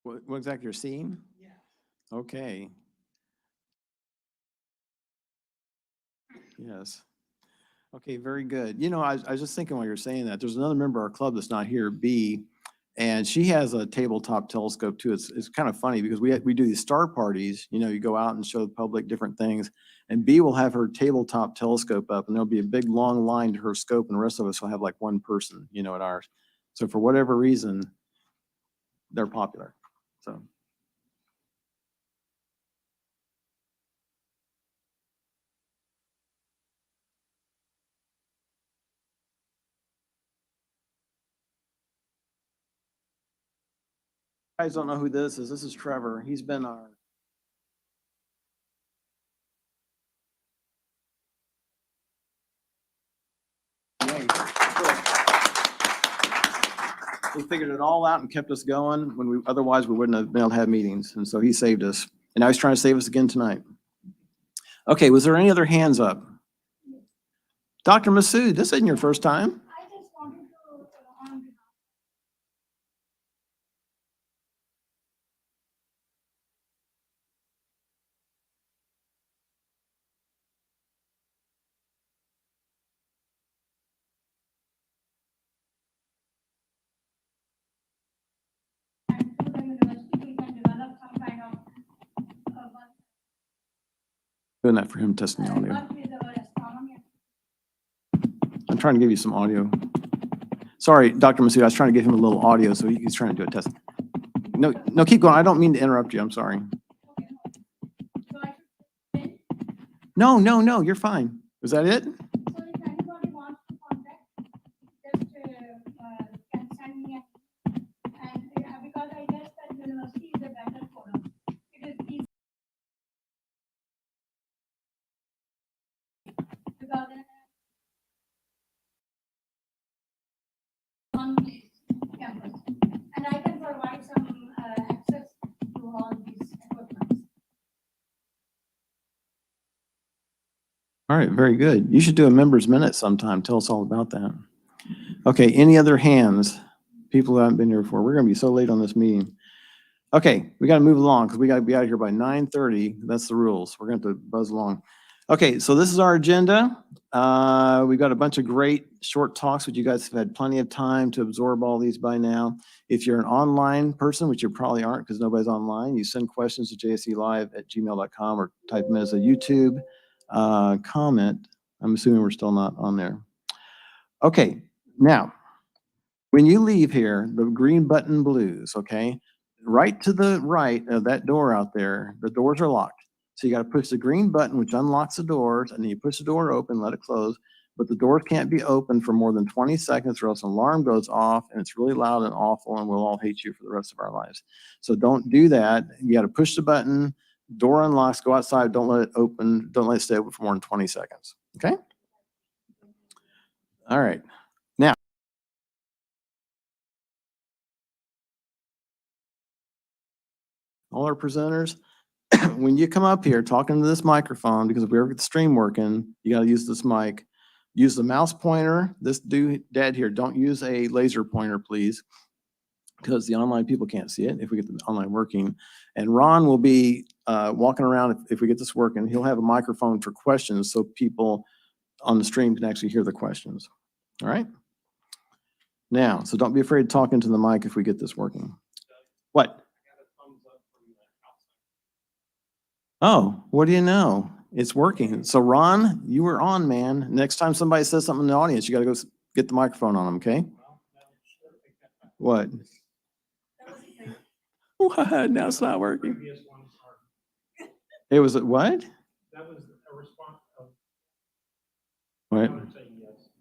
What exactly you're seeing? Yeah. Okay. Yes. Okay, very good. You know, I was just thinking while you're saying that, there's another member of our club that's not here, B, and she has a tabletop telescope too. It's kind of funny because we do these star parties, you know, you go out and show the public different things, and B will have her tabletop telescope up, and there'll be a big long line to her scope, and the rest of us will have like one person, you know, at ours. So for whatever reason, they're popular. So. You guys don't know who this is. This is Trevor. He's been our. He figured it all out and kept us going when otherwise we wouldn't have been able to have meetings. And so he saved us. And now he's trying to save us again tonight. Okay, was there any other hands up? Dr. Masood, this isn't your first time. I just wanted to, on and through the university, we can develop some kind of Doing that for him, testing the audio. work with our astronomy. I'm trying to give you some audio. Sorry, Dr. Masood, I was trying to give him a little audio, so he's trying to do a test. No, keep going. I don't mean to interrupt you. I'm sorry. Okay, so I should, No, you're fine. Was that it? so if anybody wants to contact, just can send me and because I guess that university is a better forum. It is easy. Because one place campus, and I can provide some access to all these equipment. All right, very good. You should do a member's minute sometime. Tell us all about that. Okay, any other hands? People who haven't been here before. We're going to be so late on this meeting. Okay, we got to move along because we got to be out of here by 9:30. That's the rules. We're going to have to buzz along. Okay, so this is our agenda. We've got a bunch of great short talks, but you guys have had plenty of time to absorb all these by now. If you're an online person, which you probably aren't because nobody's online, you send questions to jsclive@gmail.com or type them as a YouTube comment. I'm assuming we're still not on there. Okay, now, when you leave here, the green button blues, okay? Right to the right of that door out there, the doors are locked. So you got to push the green button, which unlocks the doors, and then you push the door open, let it close. But the doors can't be open for more than 20 seconds or else an alarm goes off and it's really loud and awful and we'll all hate you for the rest of our lives. So don't do that. You got to push the button, door unlocks, go outside, don't let it open, don't let it stay open for more than 20 seconds. Okay? All right. Now, all our presenters, when you come up here talking to this microphone, because if we ever get the stream working, you got to use this mic. Use the mouse pointer. This dad here, don't use a laser pointer, please, because the online people can't see it if we get the online working. And Ron will be walking around if we get this working. He'll have a microphone for questions so people on the stream can actually hear the questions. All right? Now, so don't be afraid to talk into the mic if we get this working. What? Oh, what do you know? It's working. So Ron, you were on, man. Next time somebody says something in the audience, you got to go get the microphone on them, okay? What? What? Now it's not working. It was what? That was a response of. What?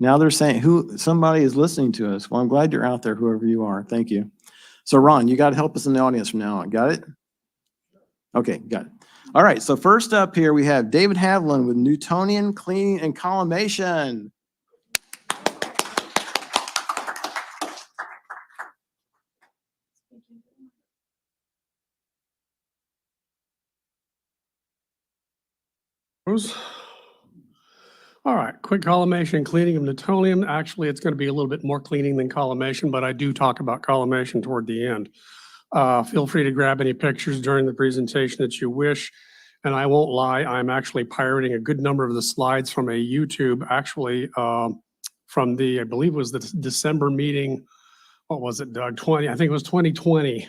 Now they're saying somebody is listening to us. Well, I'm glad you're out there, whoever you are. Thank you. So Ron, you got to help us in the audience from now on. Got it? Okay, got it. All right, so first up here we have David Haviland with Newtonian cleaning and collimation. All right, quick collimation, cleaning of Newtonium. Actually, it's going to be a little bit more cleaning than collimation, but I do talk about collimation toward the end. Feel free to grab any pictures during the presentation that you wish. And I won't lie, I'm actually pirating a good number of the slides from a YouTube, actually, from the, I believe it was the December meeting. What was it, Doug? I think it was 2020.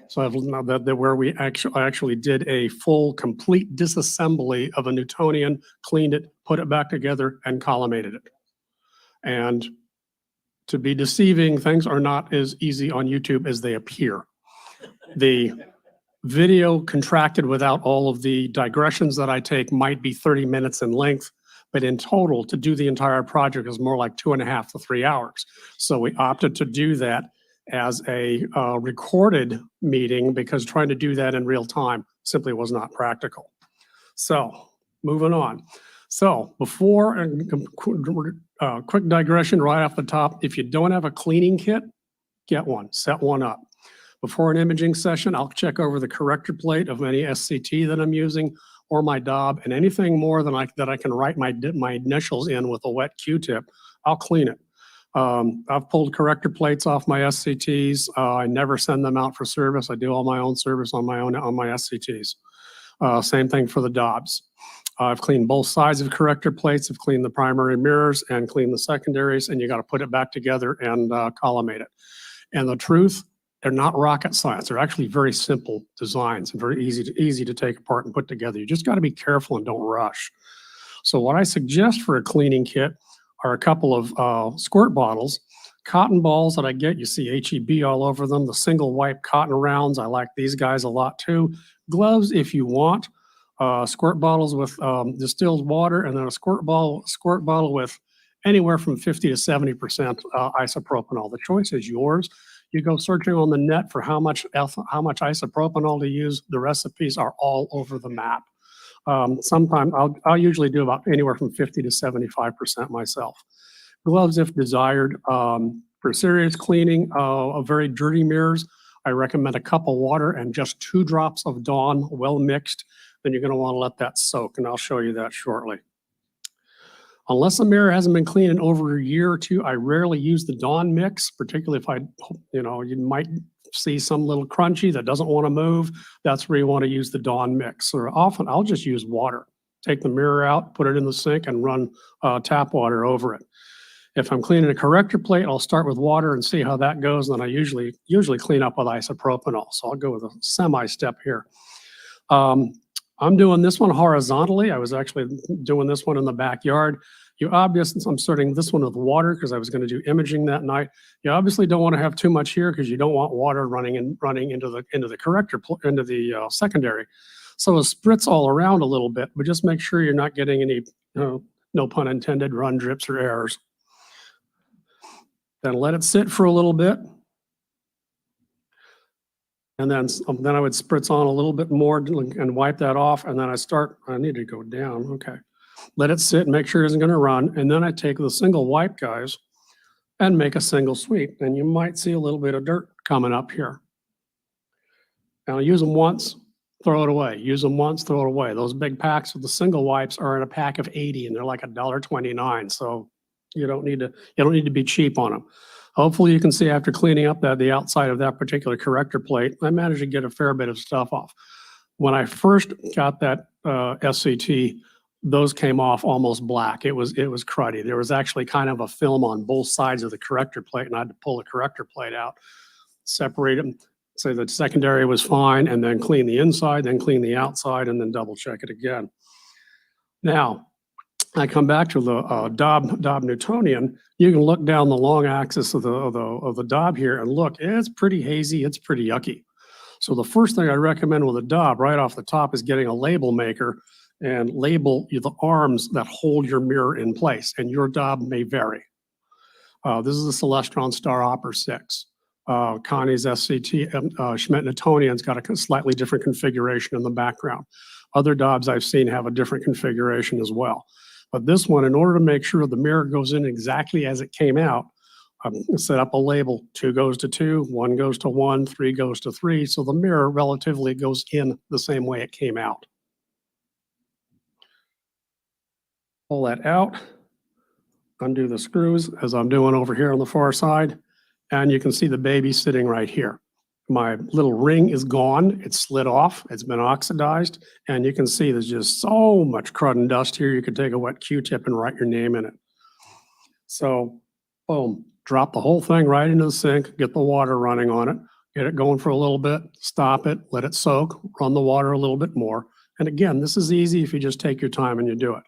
So I've that where we actually did a full, complete disassembly of a Newtonian, cleaned it, put it back together, and collimated it. And to be deceiving, things are not as easy on YouTube as they appear. The video contracted without all of the digressions that I take might be 30 minutes in length, but in total, to do the entire project is more like 2.5 to 3 hours. So we opted to do that as a recorded meeting because trying to do that in real time simply was not practical. So moving on. So before, quick digression right off the top, if you don't have a cleaning kit, get one, set one up. Before an imaging session, I'll check over the corrector plate of any SCT that I'm using or my DOB, and anything more than that I can write my initials in with a wet Q-tip, I'll clean it. I've pulled corrector plates off my SCTs. I never send them out for service. I do all my own service on my SCTs. Same thing for the DOBs. I've cleaned both sides of corrector plates. I've cleaned the primary mirrors and cleaned the secondaries, and you got to put it back together and collimate it. And the truth, they're not rocket science. They're actually very simple designs and very easy to take apart and put together. You just got to be careful and don't rush. So what I suggest for a cleaning kit are a couple of squirt bottles, cotton balls that I get. You see HEB all over them. The single wipe cotton rounds. I like these guys a lot too. Gloves if you want. Squirt bottles with distilled water, and then a squirt bottle with anywhere from 50 to 70% isopropanol. The choice is yours. You go searching on the net for how much isopropanol to use. The recipes are all over the map. Sometimes I'll usually do about anywhere from 50 to 75% myself. Gloves if desired. For serious cleaning of very dirty mirrors, I recommend a cup of water and just 2 drops of Dawn, well mixed. Then you're going to want to let that soak, and I'll show you that shortly. Unless a mirror hasn't been cleaned in over a year or two, I rarely use the Dawn mix, particularly if you might see some little crunchy that doesn't want to move. That's where you want to use the Dawn mix. Or often I'll just use water. Take the mirror out, put it in the sink, and run tap water over it. If I'm cleaning a corrector plate, I'll start with water and see how that goes. And then I usually clean up with isopropanol. So I'll go with a semi-step here. I'm doing this one horizontally. I was actually doing this one in the backyard. I'm starting this one with water because I was going to do imaging that night. You obviously don't want to have too much here because you don't want water running into the corrector, into the secondary. So it spritz all around a little bit, but just make sure you're not getting any, no pun intended, run drips or errors. Then let it sit for a little bit. And then I would spritz on a little bit more and wipe that off. And then I need to go down. Okay. Let it sit and make sure it isn't going to run. And then I take the single wipe guys and make a single sweep. And you might see a little bit of dirt coming up here. Now use them once, throw it away. Use them once, throw it away. Those big packs with the single wipes are in a pack of 80 and they're like $1.29. So you don't need to be cheap on them. Hopefully you can see after cleaning up the outside of that particular corrector plate, I managed to get a fair bit of stuff off. When I first got that SCT, those came off almost black. It was cruddy. There was actually kind of a film on both sides of the corrector plate, and I had to pull the corrector plate out, separate them, say the secondary was fine, and then clean the inside, then clean the outside, and then double check it again. Now, I come back to the DOB Newtonian. You can look down the long axis of the DOB here and look, it's pretty hazy, it's pretty yucky. So the first thing I recommend with a DOB right off the top is getting a label maker and label the arms that hold your mirror in place, and your DOB may vary. This is the Celestron Star Hopper 6. Connie's SCT, Schmidt Newtonian's got a slightly different configuration in the background. Other DOBs I've seen have a different configuration as well. But this one, in order to make sure the mirror goes in exactly as it came out, set up a label. 2 goes to 2, 1 goes to 1, 3 goes to 3. So the mirror relatively goes in the same way it came out. Pull that out, undo the screws as I'm doing over here on the far side. And you can see the baby sitting right here. My little ring is gone. It's slid off. It's been oxidized. And you can see there's just so much crud and dust here. You could take a wet Q-tip and write your name in it. So, boom, drop the whole thing right into the sink, get the water running on it, get it going for a little bit, stop it, let it soak, run the water a little bit more. And again, this is easy if you just take your time and you do it.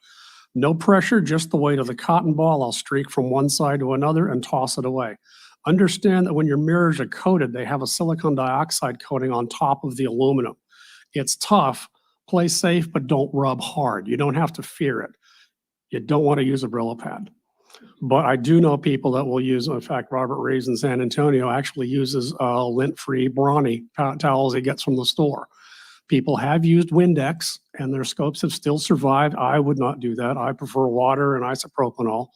No pressure, just the weight of the cotton ball. I'll streak from one side to another and toss it away. Understand that when your mirrors are coated, they have a silicon dioxide coating on top of the aluminum. It's tough. Play safe, but don't rub hard. You don't have to fear it. You don't want to use a Brillo pad. But I do know people that will use, in fact, Robert Reeves in San Antonio actually uses lint-free Brawny towels he gets from the store. People have used Windex and their scopes have still survived. I would not do that. I prefer water and isopropanol.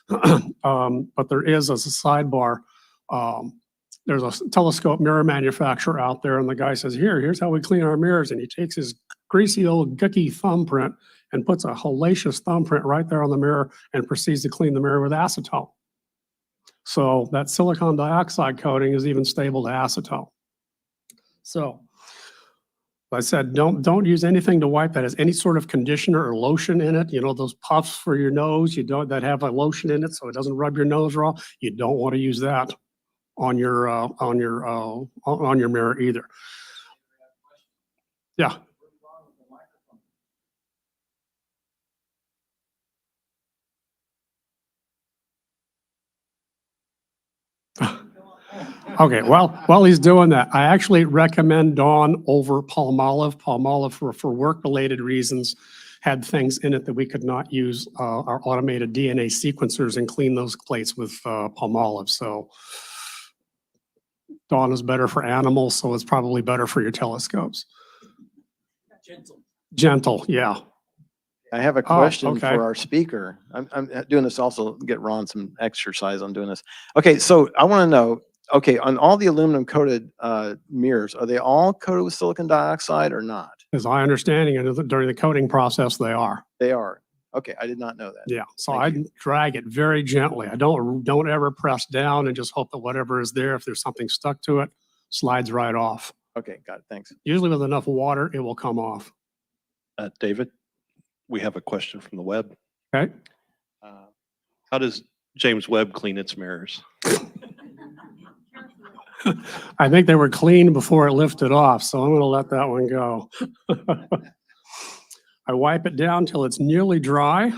But there is, as a sidebar, there's a telescope mirror manufacturer out there, and the guy says, here's how we clean our mirrors. And he takes his greasy old gooky thumbprint and puts a hellacious thumbprint right there on the mirror and proceeds to clean the mirror with acetone. So that silicon dioxide coating is even stable to acetone. So I said, don't use anything to wipe that has any sort of conditioner or lotion in it. You know, those puffs for your nose, that have a lotion in it so it doesn't rub your nose raw. You don't want to use that on your mirror either. Yeah. Okay, well, while he's doing that, I actually recommend Dawn over Palmolive. Palmolive, for work-related reasons, had things in it that we could not use our automated DNA sequencers and clean those plates with Palmolive. So Dawn is better for animals, so it's probably better for your telescopes. Gentle, yeah. I have a question okay. for our speaker. I'm doing this also to get Ron some exercise on doing this. Okay, so I want to know, okay, on all the aluminum coated mirrors, are they all coated with silicon dioxide or not? As I understand it, during the coating process, they are. They are. Okay, I did not know that. Yeah, so Thank I you. drag it very gently. I don't ever press down and just hope that whatever is there, if there's something stuck to it, slides right off. Okay, got it. Thanks. Usually with enough water, it will come off. David, we have a question from the web. Okay. How does James Webb clean its mirrors? I think they were clean before it lifted off, so I'm going to let that one go. I wipe it down till it's nearly dry,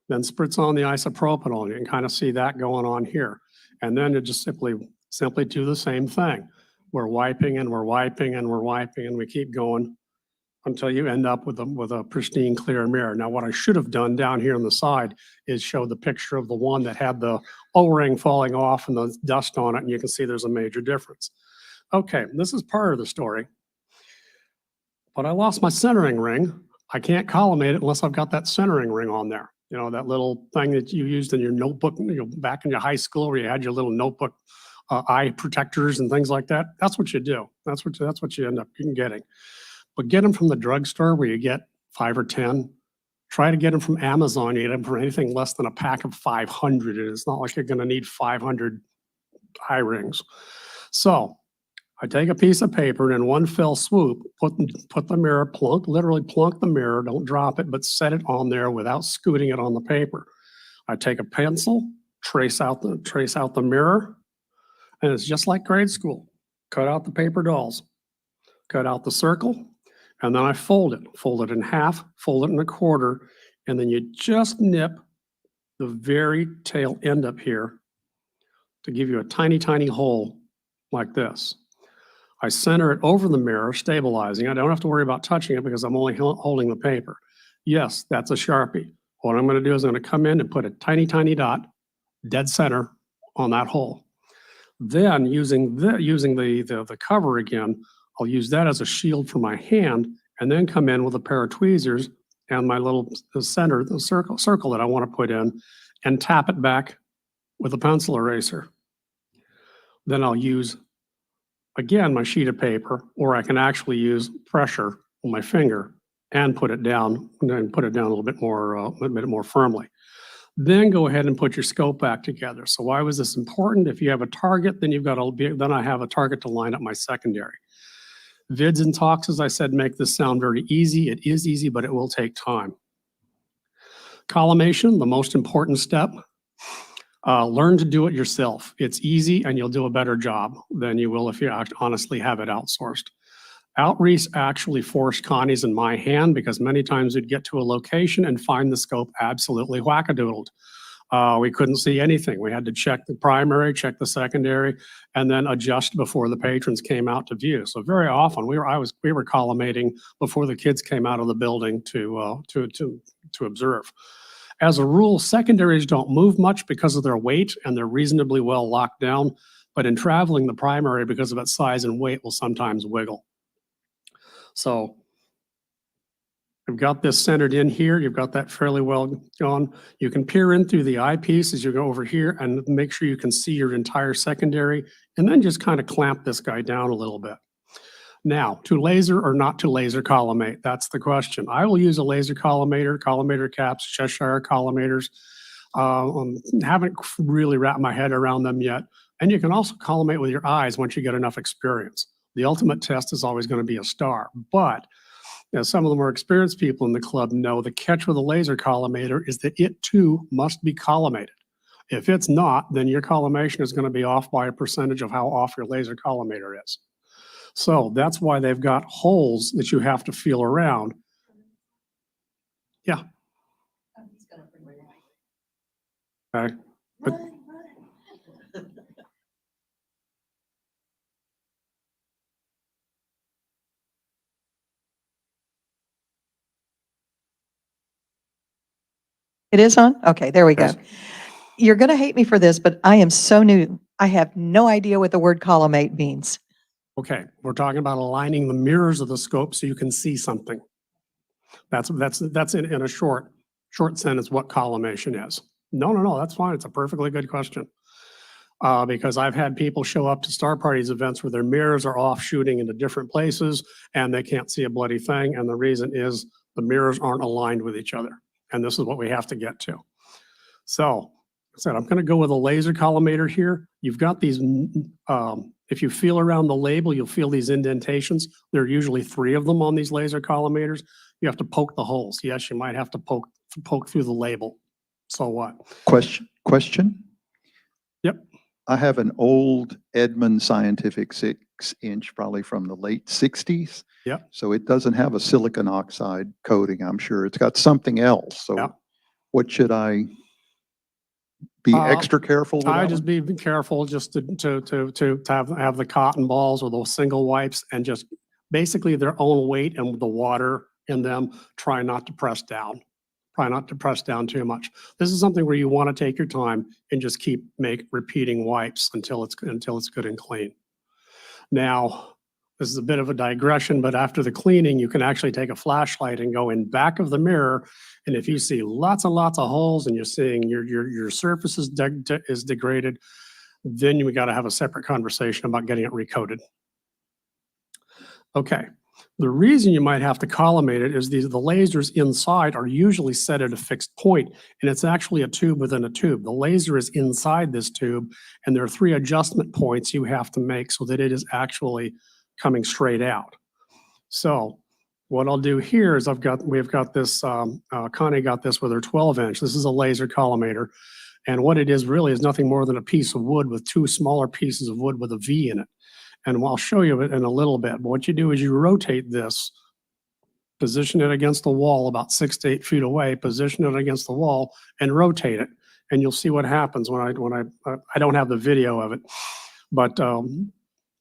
then spritz on the isopropanol. You can kind of see that going on here. And then you just simply do the same thing. We're wiping and we're wiping and we're wiping and we keep going until you end up with a pristine clear mirror. Now, what I should have done down here on the side is show the picture of the one that had the O-ring falling off and the dust on it, and you can see there's a major difference. Okay, this is part of the story. But I lost my centering ring. I can't collimate it unless I've got that centering ring on there. You know, that little thing that you used in your notebook, you know, back in your high school where you had your little notebook eye protectors and things like that. That's what you do. That's what you end up getting. But get them from the drugstore where you get 5 or 10. Try to get them from Amazon. You get them for anything less than a pack of 500. And it's not like you're going to need 500 eye rings. So I take a piece of paper and in one fell swoop, put the mirror, literally plunk the mirror, don't drop it, but set it on there without scooting it on the paper. I take a pencil, trace out the mirror, and it's just like grade school. Cut out the paper dolls, cut out the circle, and then I fold it in half, fold it in a quarter, and then you just nip the very tail end up here to give you a tiny, tiny hole like this. I center it over the mirror, stabilizing. I don't have to worry about touching it because I'm only holding the paper. Yes, that's a Sharpie. What I'm going to do is I'm going to come in and put a tiny, tiny dot dead center on that hole. Then using the cover again, I'll use that as a shield for my hand and then come in with a pair of tweezers and my little center, the circle that I want to put in, and tap it back with a pencil eraser. Then I'll use, again, my sheet of paper, or I can actually use pressure on my finger and put it down, and then put it down a little bit more firmly. Then go ahead and put your scope back together. So why was this important? If you have a target, then then I have a target to line up my secondary. Vids and talks, as I said, make this sound very easy. It is easy, but it will take time. Collimation, the most important step. Learn to do it yourself. It's easy and you'll do a better job than you will if you honestly have it outsourced. Outreach actually forced Connie's in my hand because many times we'd get to a location and find the scope absolutely wackadoodled. We couldn't see anything. We had to check the primary, check the secondary, and then adjust before the patrons came out to view. So very often we were collimating before the kids came out of the building to observe. As a rule, secondaries don't move much because of their weight and they're reasonably well locked down. But in traveling, the primary, because of its size and weight, will sometimes wiggle. So you've got this centered in here. You've got that fairly well gone. You can peer in through the eyepiece as you go over here and make sure you can see your entire secondary, and then just kind of clamp this guy down a little bit. Now, to laser or not to laser collimate, that's the question. I will use a laser collimator caps, Cheshire collimators. Haven't really wrapped my head around them yet. And you can also collimate with your eyes once you get enough experience. The ultimate test is always going to be a star. But as some of the more experienced people in the club know, the catch with a laser collimator is that it too must be collimated. If it's not, then your collimation is going to be off by a percentage of how off your laser collimator is. So that's why they've got holes that you have to feel around. Yeah. Okay. But it is on? Okay, there we go. Yes. You're going to hate me for this, but I am so new. I have no idea what the word collimate means. Okay, we're talking about aligning the mirrors of the scope so you can see something. That's in a short sentence what collimation is. No, that's fine. It's a perfectly good question. Because I've had people show up to Star Parties events where their mirrors are off shooting into different places and they can't see a bloody thing. And the reason is the mirrors aren't aligned with each other. And this is what we have to get to. So I said, I'm going to go with a laser collimator here. You've got these, if you feel around the label, you'll feel these indentations. There are usually 3 of them on these laser collimators. You have to poke the holes. Yes, you might have to poke through the label. So what? Question? Yep. I have an old Edmund Scientific 6-inch, probably from the late 60s. Yep. So it doesn't have a silicon oxide coating, I'm sure. It's got something else. So Yep. what should I be extra careful with? I that just one? be careful just to have the cotton balls or those single wipes and just basically their own weight and the water in them. Try not to press down. Try not to press down too much. This is something where you want to take your time and just keep repeating wipes until it's good and clean. Now, this is a bit of a digression, but after the cleaning, you can actually take a flashlight and go in back of the mirror. And if you see lots and lots of holes and you're seeing your surface is degraded, then we got to have a separate conversation about getting it recoated. Okay. The reason you might have to collimate it is the lasers inside are usually set at a fixed point, and it's actually a tube within a tube. The laser is inside this tube, and there are 3 adjustment points you have to make so that it is actually coming straight out. So what I'll do here is we've got this, Connie got this with her 12-inch. This is a laser collimator, and what it is really is nothing more than a piece of wood with 2 smaller pieces of wood with a V in it. And I'll show you it in a little bit. But what you do is you rotate this, position it against the wall about 6 to 8 feet away, position it against the wall and rotate it. And you'll see what happens when I don't have the video of it, but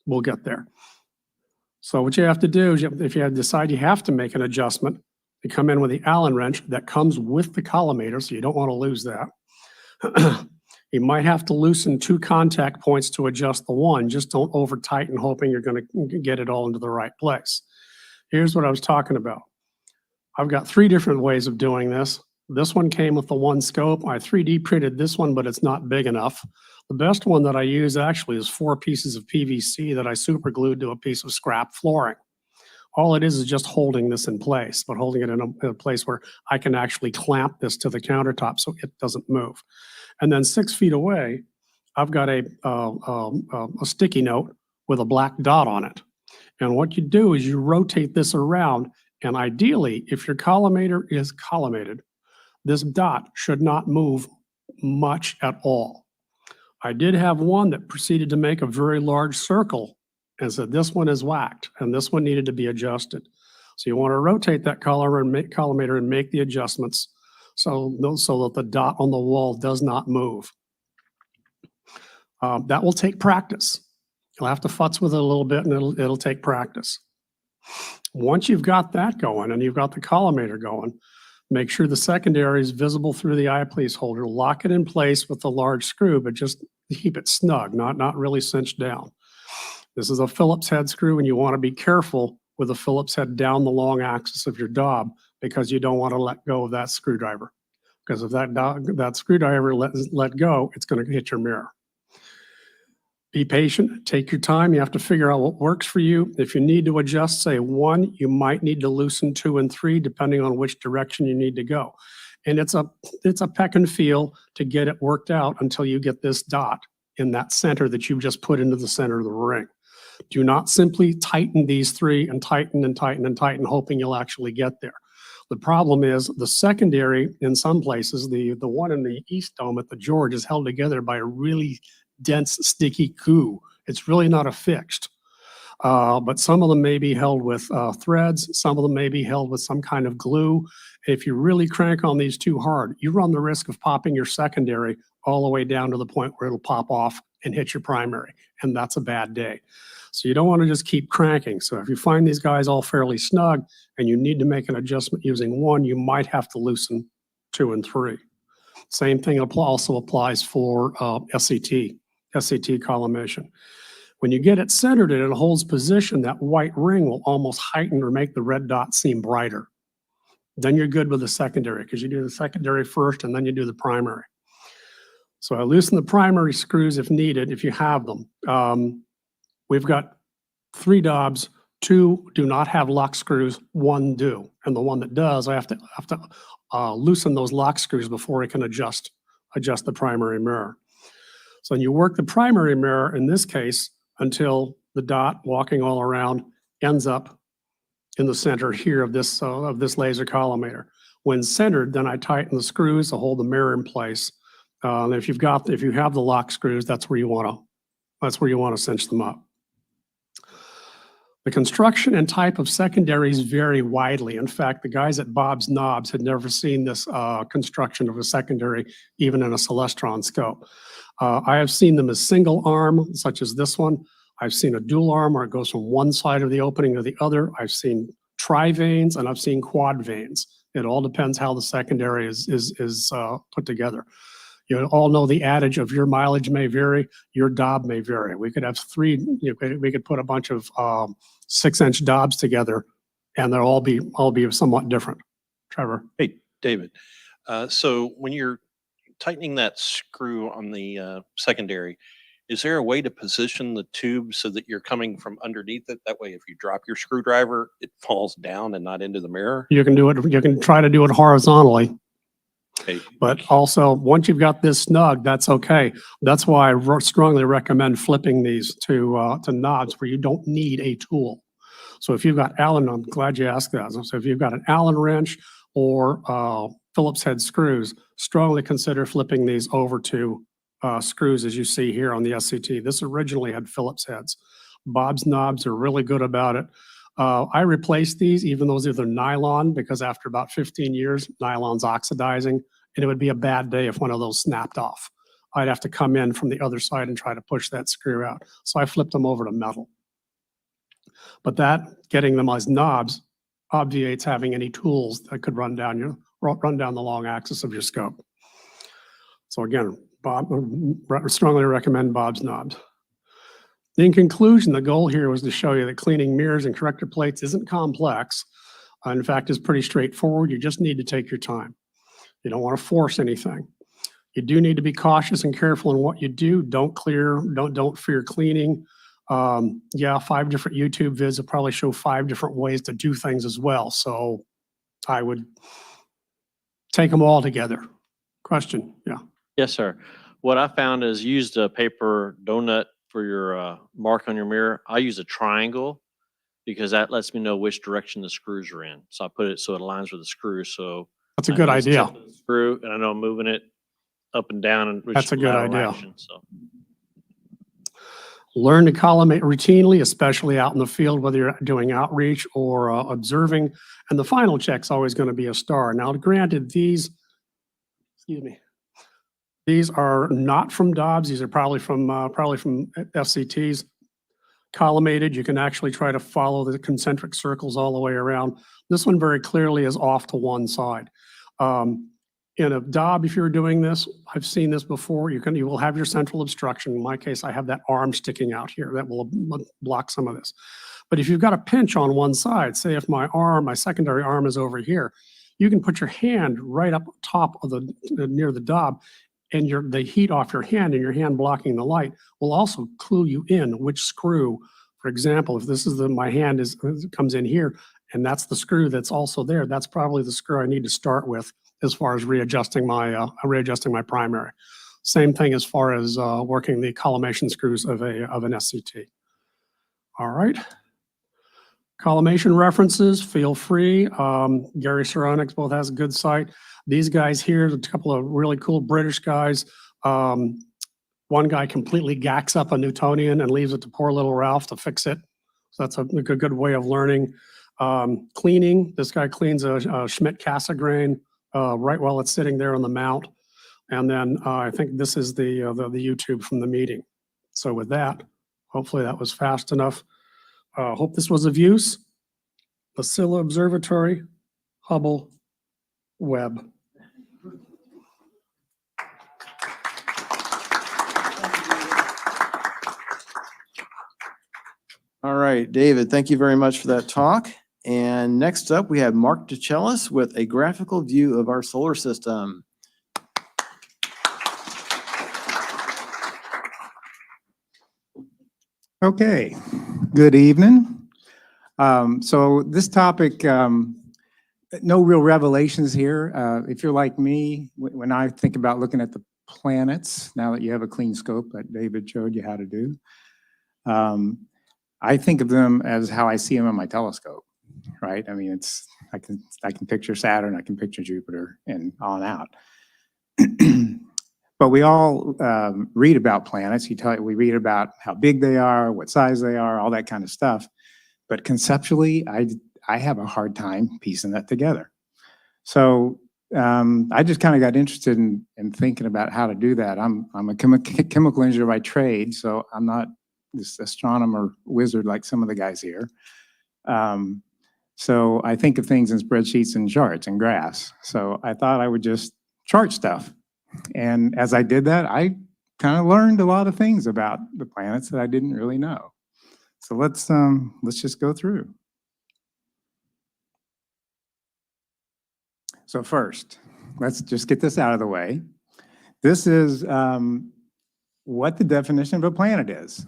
we'll get there. So what you have to do is if you decide you have to make an adjustment, you come in with the Allen wrench that comes with the collimator, so you don't want to lose that. You might have to loosen 2 contact points to adjust the one. Just don't over tighten, hoping you're going to get it all into the right place. Here's what I was talking about. I've got 3 different ways of doing this. This one came with the 1 scope. I 3D printed this one, but it's not big enough. The best one that I use actually is 4 pieces of PVC that I super glued to a piece of scrap flooring. All it is just holding this in place, but holding it in a place where I can actually clamp this to the countertop so it doesn't move. And then 6 feet away, I've got a sticky note with a black dot on it. And what you do is you rotate this around, and ideally, if your collimator is collimated, this dot should not move much at all. I did have one that proceeded to make a very large circle and said this one is whacked and this one needed to be adjusted. So you want to rotate that collimator and make the adjustments so that the dot on the wall does not move. That will take practice. You'll have to futz with it a little bit and it'll take practice. Once you've got that going and you've got the collimator going, make sure the secondary is visible through the eyepiece holder. Lock it in place with the large screw, but just keep it snug, not really cinched down. This is a Phillips head screw, and you want to be careful with a Phillips head down the long axis of your Dob because you don't want to let go of that screwdriver. Because if that screwdriver let go, it's going to hit your mirror. Be patient, take your time. You have to figure out what works for you. If you need to adjust, say 1, you might need to loosen 2 and 3, depending on which direction you need to go. And it's a peck and feel to get it worked out until you get this dot in that center that you've just put into the center of the ring. Do not simply tighten these 3 and tighten and tighten and tighten, hoping you'll actually get there. The problem is the secondary in some places, the one in the East Dome at the George is held together by a really dense, sticky goo. It's really not affixed. But some of them may be held with threads. Some of them may be held with some kind of glue. If you really crank on these too hard, you run the risk of popping your secondary all the way down to the point where it'll pop off and hit your primary. And that's a bad day. So you don't want to just keep cranking. So if you find these guys all fairly snug and you need to make an adjustment using 1, you might have to loosen 2 and 3. Same thing also applies for SCT collimation. When you get it centered and it holds position, that white ring will almost heighten or make the red dot seem brighter. Then you're good with the secondary because you do the secondary first and then you do the primary. So I loosen the primary screws if needed, if you have them. We've got 3 Dobs, 2 do not have lock screws, 1 do. And the one that does, I have to loosen those lock screws before I can adjust the primary mirror. So you work the primary mirror in this case until the dot walking all around ends up in the center here of this laser collimator. When centered, then I tighten the screws to hold the mirror in place. If you have the lock screws, that's where you want to cinch them up. The construction and type of secondaries vary widely. In fact, the guys at Bob's Knobs had never seen this construction of a secondary, even in a Celestron scope. I have seen them as single arm, such as this one. I've seen a dual arm where it goes from one side of the opening to the other. I've seen tri-vanes and I've seen quad vanes. It all depends how the secondary is put together. You all know the adage of your mileage may vary, your Dob may vary. We could have we could put a bunch of 6-inch Dobs together and they'll all be somewhat different. Trevor. Hey, David. So when you're tightening that screw on the secondary, is there a way to position the tube so that you're coming from underneath it? That way, if you drop your screwdriver, it falls down and not into the mirror? You can try to do it horizontally. Okay. But also, once you've got this snug, that's okay. That's why I strongly recommend flipping these to knobs where you don't need a tool. So if you've got Allen, I'm glad you asked that. So if you've got an Allen wrench or Phillips head screws, strongly consider flipping these over to screws as you see here on the SCT. This originally had Phillips heads. Bob's Knobs are really good about it. I replaced these, even though they're nylon, because after about 15 years, nylon's oxidizing, and it would be a bad day if one of those snapped off. I'd have to come in from the other side and try to push that screw out. So I flipped them over to metal. But getting them as knobs obviates having any tools that could run down the long axis of your scope. So again, strongly recommend Bob's Knobs. In conclusion, the goal here was to show you that cleaning mirrors and corrector plates isn't complex. In fact, it's pretty straightforward. You just need to take your time. You don't want to force anything. You do need to be cautious and careful in what you do. Don't fear cleaning. Yeah, 5 different YouTube vids will probably show 5 different ways to do things as well. So I would take them all together. Question, yeah. Yes, sir. What I found is used a paper donut for your mark on your mirror. I use a triangle because that lets me know which direction the screws are in. So I put it so it aligns with the screws. So That's a I good know it's idea. tip of the screw, and I know I'm moving it up and down and which That's a good lateral idea. action. So Learn to collimate routinely, especially out in the field, whether you're doing outreach or observing. And the final check's always going to be a star. Now, granted, these are not from Dobbs. These are probably from FCTs. Collimated, you can actually try to follow the concentric circles all the way around. This one very clearly is off to one side. In a Dobb, if you're doing this, I've seen this before, you will have your central obstruction. In my case, I have that arm sticking out here that will block some of this. But if you've got a pinch on one side, say if my secondary arm is over here, you can put your hand right up top of near the Dobb, and the heat off your hand and your hand blocking the light will also clue you in which screw. For example, if this is my hand comes in here and that's the screw that's also there, that's probably the screw I need to start with as far as readjusting my primary. Same thing as far as working the collimation screws of an SCT. All right. Collimation references, feel free. Gary Saronics both has a good site. These guys here, a couple of really cool British guys. One guy completely gacks up a Newtonian and leaves it to poor little Ralph to fix it. So that's a good way of learning. Cleaning, this guy cleans a Schmidt Cassegrain right while it's sitting there on the mount. And then I think this is the YouTube from the meeting. So with that, hopefully that was fast enough. Hope this was of use. The Scylla Observatory, Hubble, Webb. All right, David, thank you very much for that talk. And next up, we have Mark DeCellis with a graphical view of our solar system. Okay, good evening. So this topic, no real revelations here. If you're like me, when I think about looking at the planets, now that you have a clean scope that David showed you how to do, I think of them as how I see them on my telescope, right? I mean, I can picture Saturn, I can picture Jupiter, and on out. But we all read about planets. We read about how big they are, what size they are, all that kind of stuff. But conceptually, I have a hard time piecing that together. So I just kind of got interested in thinking about how to do that. I'm a chemical engineer by trade, so I'm not this astronomer wizard like some of the guys here. So I think of things in spreadsheets and charts and graphs. So I thought I would just chart stuff. And as I did that, I kind of learned a lot of things about the planets that I didn't really know. So let's just go through. So first, let's just get this out of the way. This is what the definition of a planet is.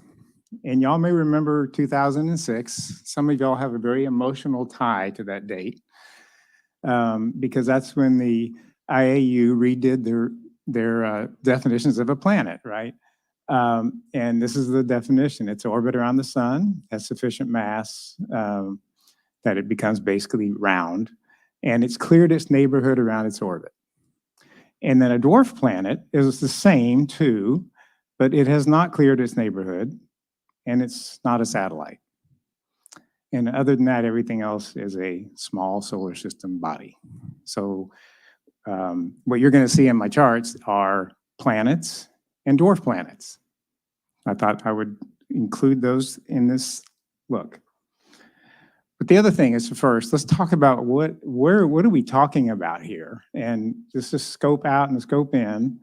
And y'all may remember 2006. Some of y'all have a very emotional tie to that date because that's when the IAU redid their definitions of a planet, right? And this is the definition. It's orbit around the sun, has sufficient mass that it becomes basically round, and it's cleared its neighborhood around its orbit. And then a dwarf planet is the same too, but it has not cleared its neighborhood, and it's not a satellite. And other than that, everything else is a small solar system body. So what you're going to see in my charts are planets and dwarf planets. I thought I would include those in this look. But the other thing is, first, let's talk about what are we talking about here? And just to scope out and scope in.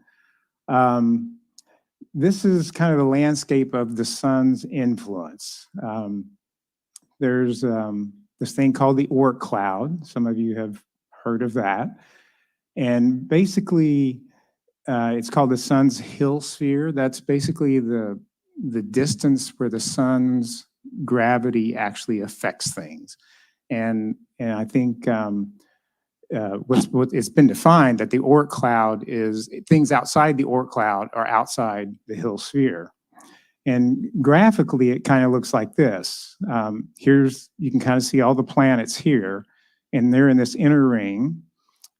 This is kind of the landscape of the sun's influence. There's this thing called the Oort cloud. Some of you have heard of that. And basically, it's called the sun's hill sphere. That's basically the the distance where the sun's gravity actually affects things. And I think it's been defined that the Oort cloud is things outside the Oort cloud are outside the Hill sphere. And graphically, it kind of looks like this. You can kind of see all the planets here, and they're in this inner ring.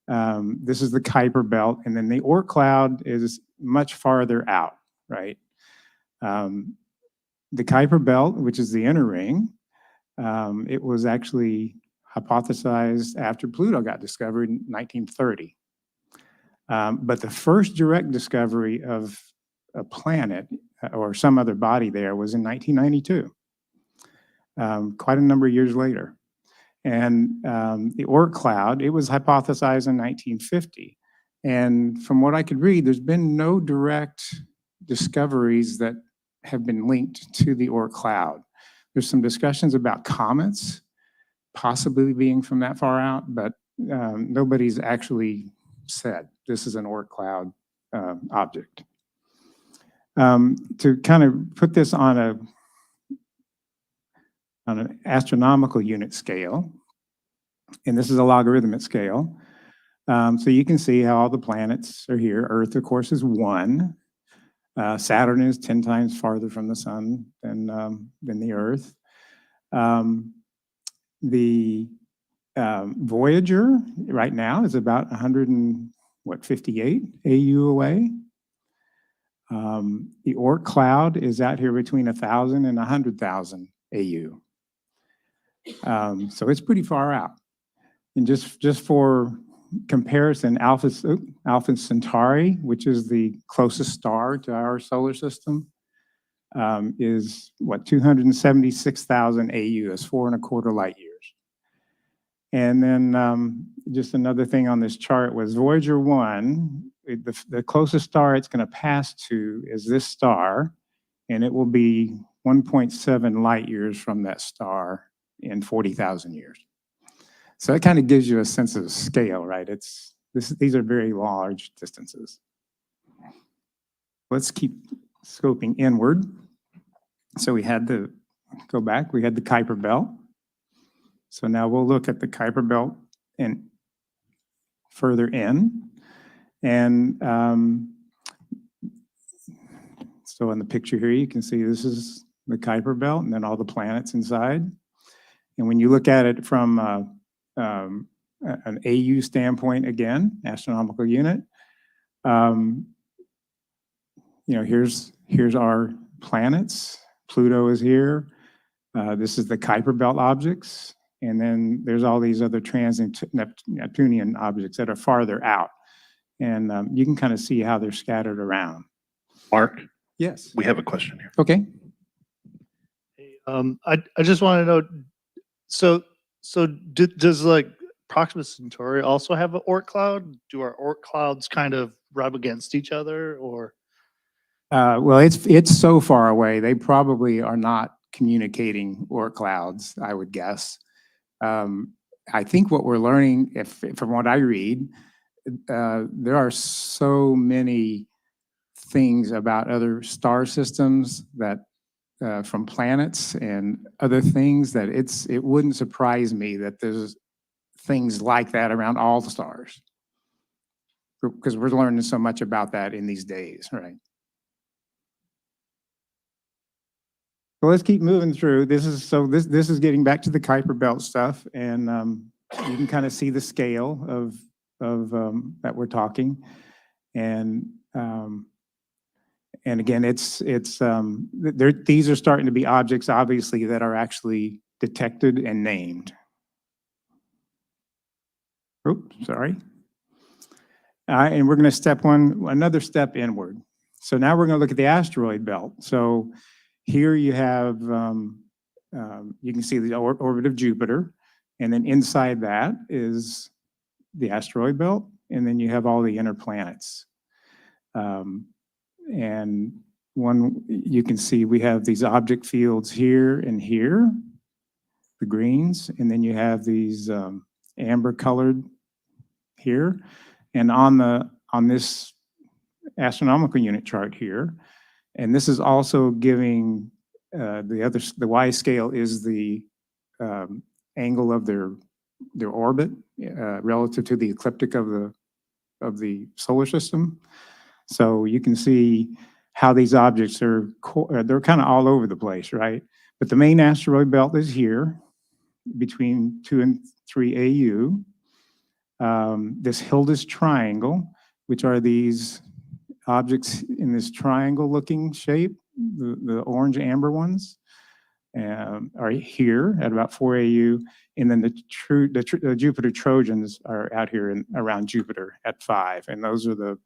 This is the Kuiper belt, and then the Oort cloud is much farther out, right? The Kuiper belt, which is the inner ring, it was actually hypothesized after Pluto got discovered in 1930. But the first direct discovery of a planet or some other body there was in 1992, quite a number of years later. And the Oort cloud, it was hypothesized in 1950. And from what I could read, there's been no direct discoveries that have been linked to the Oort cloud. There's some discussions about comets possibly being from that far out, but nobody's actually said this is an Oort cloud object. To kind of put this on an astronomical unit scale, and this is a logarithmic scale, so you can see how all the planets are here. Earth, of course, is 1. Saturn is 10 times farther from the sun than the Earth. The Voyager right now is about 158 AU away. The Oort cloud is out here between 1,000 and 100,000 AU. So it's pretty far out. And just for comparison, Alpha Centauri, which is the closest star to our solar system, is what, 276,000 AU, that's 4.25 light years. And then just another thing on this chart was Voyager 1, the closest star it's going to pass to is this star, and it will be 1.7 light years from that star in 40,000 years. So that kind of gives you a sense of scale, right? These are very large distances. Let's keep scoping inward. So we had the Kuiper belt. So now we'll look at the Kuiper belt and further in. And so in the picture here, you can see this is the Kuiper belt and then all the planets inside. And when you look at it from an AU standpoint, again, astronomical unit, here's our planets. Pluto is here. This is the Kuiper belt objects. And then there's all these other trans-Neptunian objects that are farther out. And you can kind of see how they're scattered around. Mark, Yes. we have a question here. Okay. I just want to know, so does like Proxima Centauri also have an Oort cloud? Do our Oort clouds kind of rub against each other, or? Well, it's so far away. They probably are not communicating Oort clouds, I would guess. I think what we're learning, from what I read, there are so many things about other star systems that from planets and other things that it wouldn't surprise me that there's things like that around all the stars, because we're learning so much about that in these days, right? So let's keep moving through. This is getting back to the Kuiper belt stuff, and you can kind of see the scale of that we're talking, and again, these are starting to be objects, obviously, that are actually detected and named. Oops, sorry. And we're going to another step inward. So now we're going to look at the asteroid belt. So here you have, you can see the orbit of Jupiter, and then inside that is the asteroid belt, and then you have all the inner planets. And you can see we have these object fields here and here, the greens, and then you have these amber colored here. And on this astronomical unit chart here, And this is also giving the Y scale is the angle of their orbit relative to the ecliptic of the solar system. So you can see how these objects are, they're kind of all over the place, right? But the main asteroid belt is here between 2 and 3 AU. This Hilda's triangle, which are these objects in this triangle looking shape, the orange amber ones, are here at about 4 AU. And then the Jupiter Trojans are out here around Jupiter at 5. And those are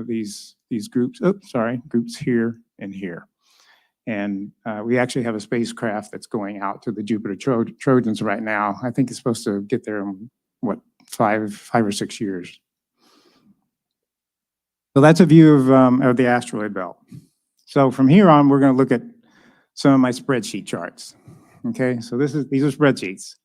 these groups, groups here and here. And we actually have a spacecraft that's going out to the Jupiter Trojans right now. I think it's supposed to get there in, what, 5 or 6 years. So that's a view of the asteroid belt. So from here on, we're going to look at some of my spreadsheet charts. Okay, so these are spreadsheets.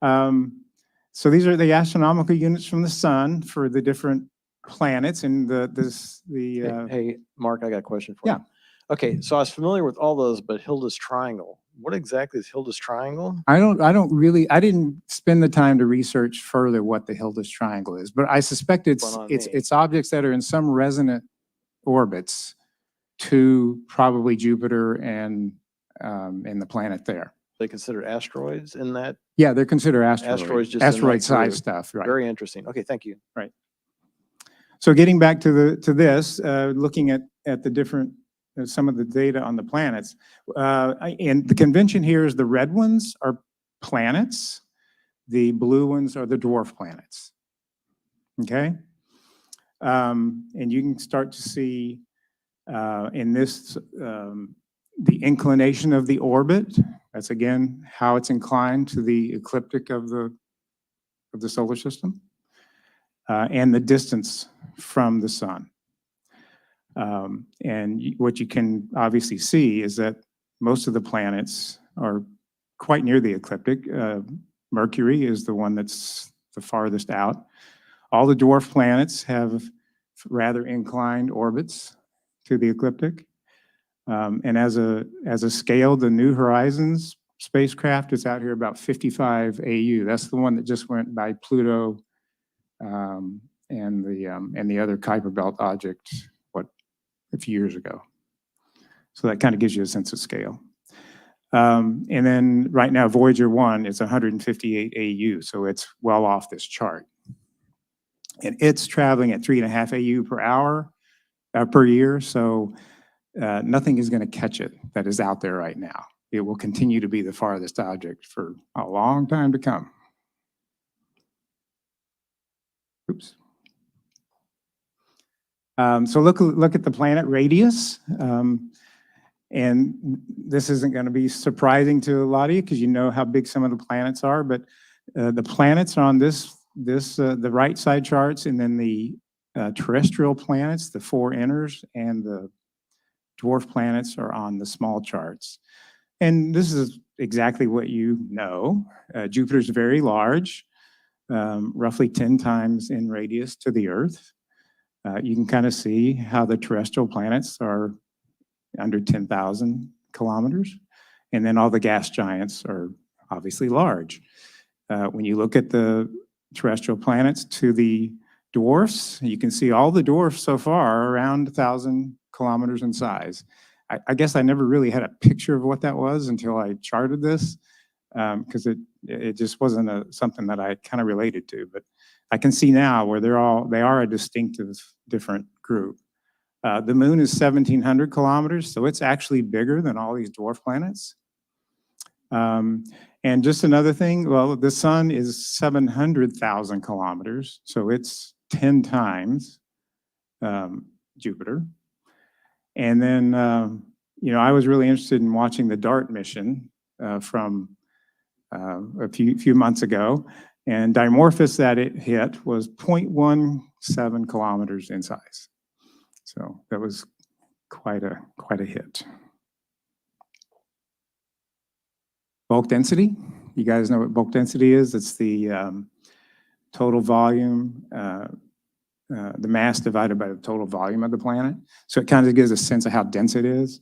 So these are the astronomical units from the sun for the different planets and Hey, Mark, I got a question for Yeah. you. Okay, so I was familiar with all those, but Hilda's triangle. What exactly is Hilda's triangle? I didn't spend the time to research further what the Hilda's triangle is, but I suspect One on me. it's objects that are in some resonant orbits to probably Jupiter and the planet there. They consider asteroids in that? Yeah, they're considered Asteroids just in that asteroid size group. stuff, right? Very interesting. Okay, thank you. So getting back to this, looking at the different some of the data on the planets, and the convention here is the red ones are planets, the blue ones are the dwarf planets. Okay, and you can start to see in this the inclination of the orbit. That's again how it's inclined to the ecliptic of the solar system, and the distance from the sun. And what you can obviously see is that most of the planets are quite near the ecliptic. Mercury is the one that's the farthest out. All the dwarf planets have rather inclined orbits to the ecliptic. And as a scale, the New Horizons spacecraft is out here about 55 AU. That's the one that just went by Pluto and the other Kuiper Belt object, a few years ago. So that kind of gives you a sense of scale. And then right now, Voyager 1 is 158 AU, so it's well off this chart. And it's traveling at 3.5 AU per hour, per year, so nothing is going to catch it that is out there right now. It will continue to be the farthest object for a long time to come. Oops. So look at the planet radius. And this isn't going to be surprising to a lot of you because you know how big some of the planets are, but the planets are on the right side charts, and then the terrestrial planets, the 4 inners, and the dwarf planets are on the small charts. And this is exactly what you know. Jupiter's very large, roughly 10 times in radius to the Earth. You can kind of see how the terrestrial planets are under 10,000 kilometers. And then all the gas giants are obviously large. When you look at the terrestrial planets to the dwarfs, you can see all the dwarfs so far are around 1,000 kilometers in size. I guess I never really had a picture of what that was until I charted this, because it just wasn't something that I kind of related to. But I can see now where they are a distinctive, different group. The moon is 1,700 kilometers, so it's actually bigger than all these dwarf planets. And just another thing, well, the sun is 700,000 kilometers, so it's 10 times Jupiter. And then, I was really interested in watching the DART mission from a few months ago. And Dimorphos that it hit was 0.17 kilometers in size. So that was quite a hit. Bulk density. You guys know what bulk density is? It's the total volume the mass divided by the total volume of the planet. So it kind of gives a sense of how dense it is.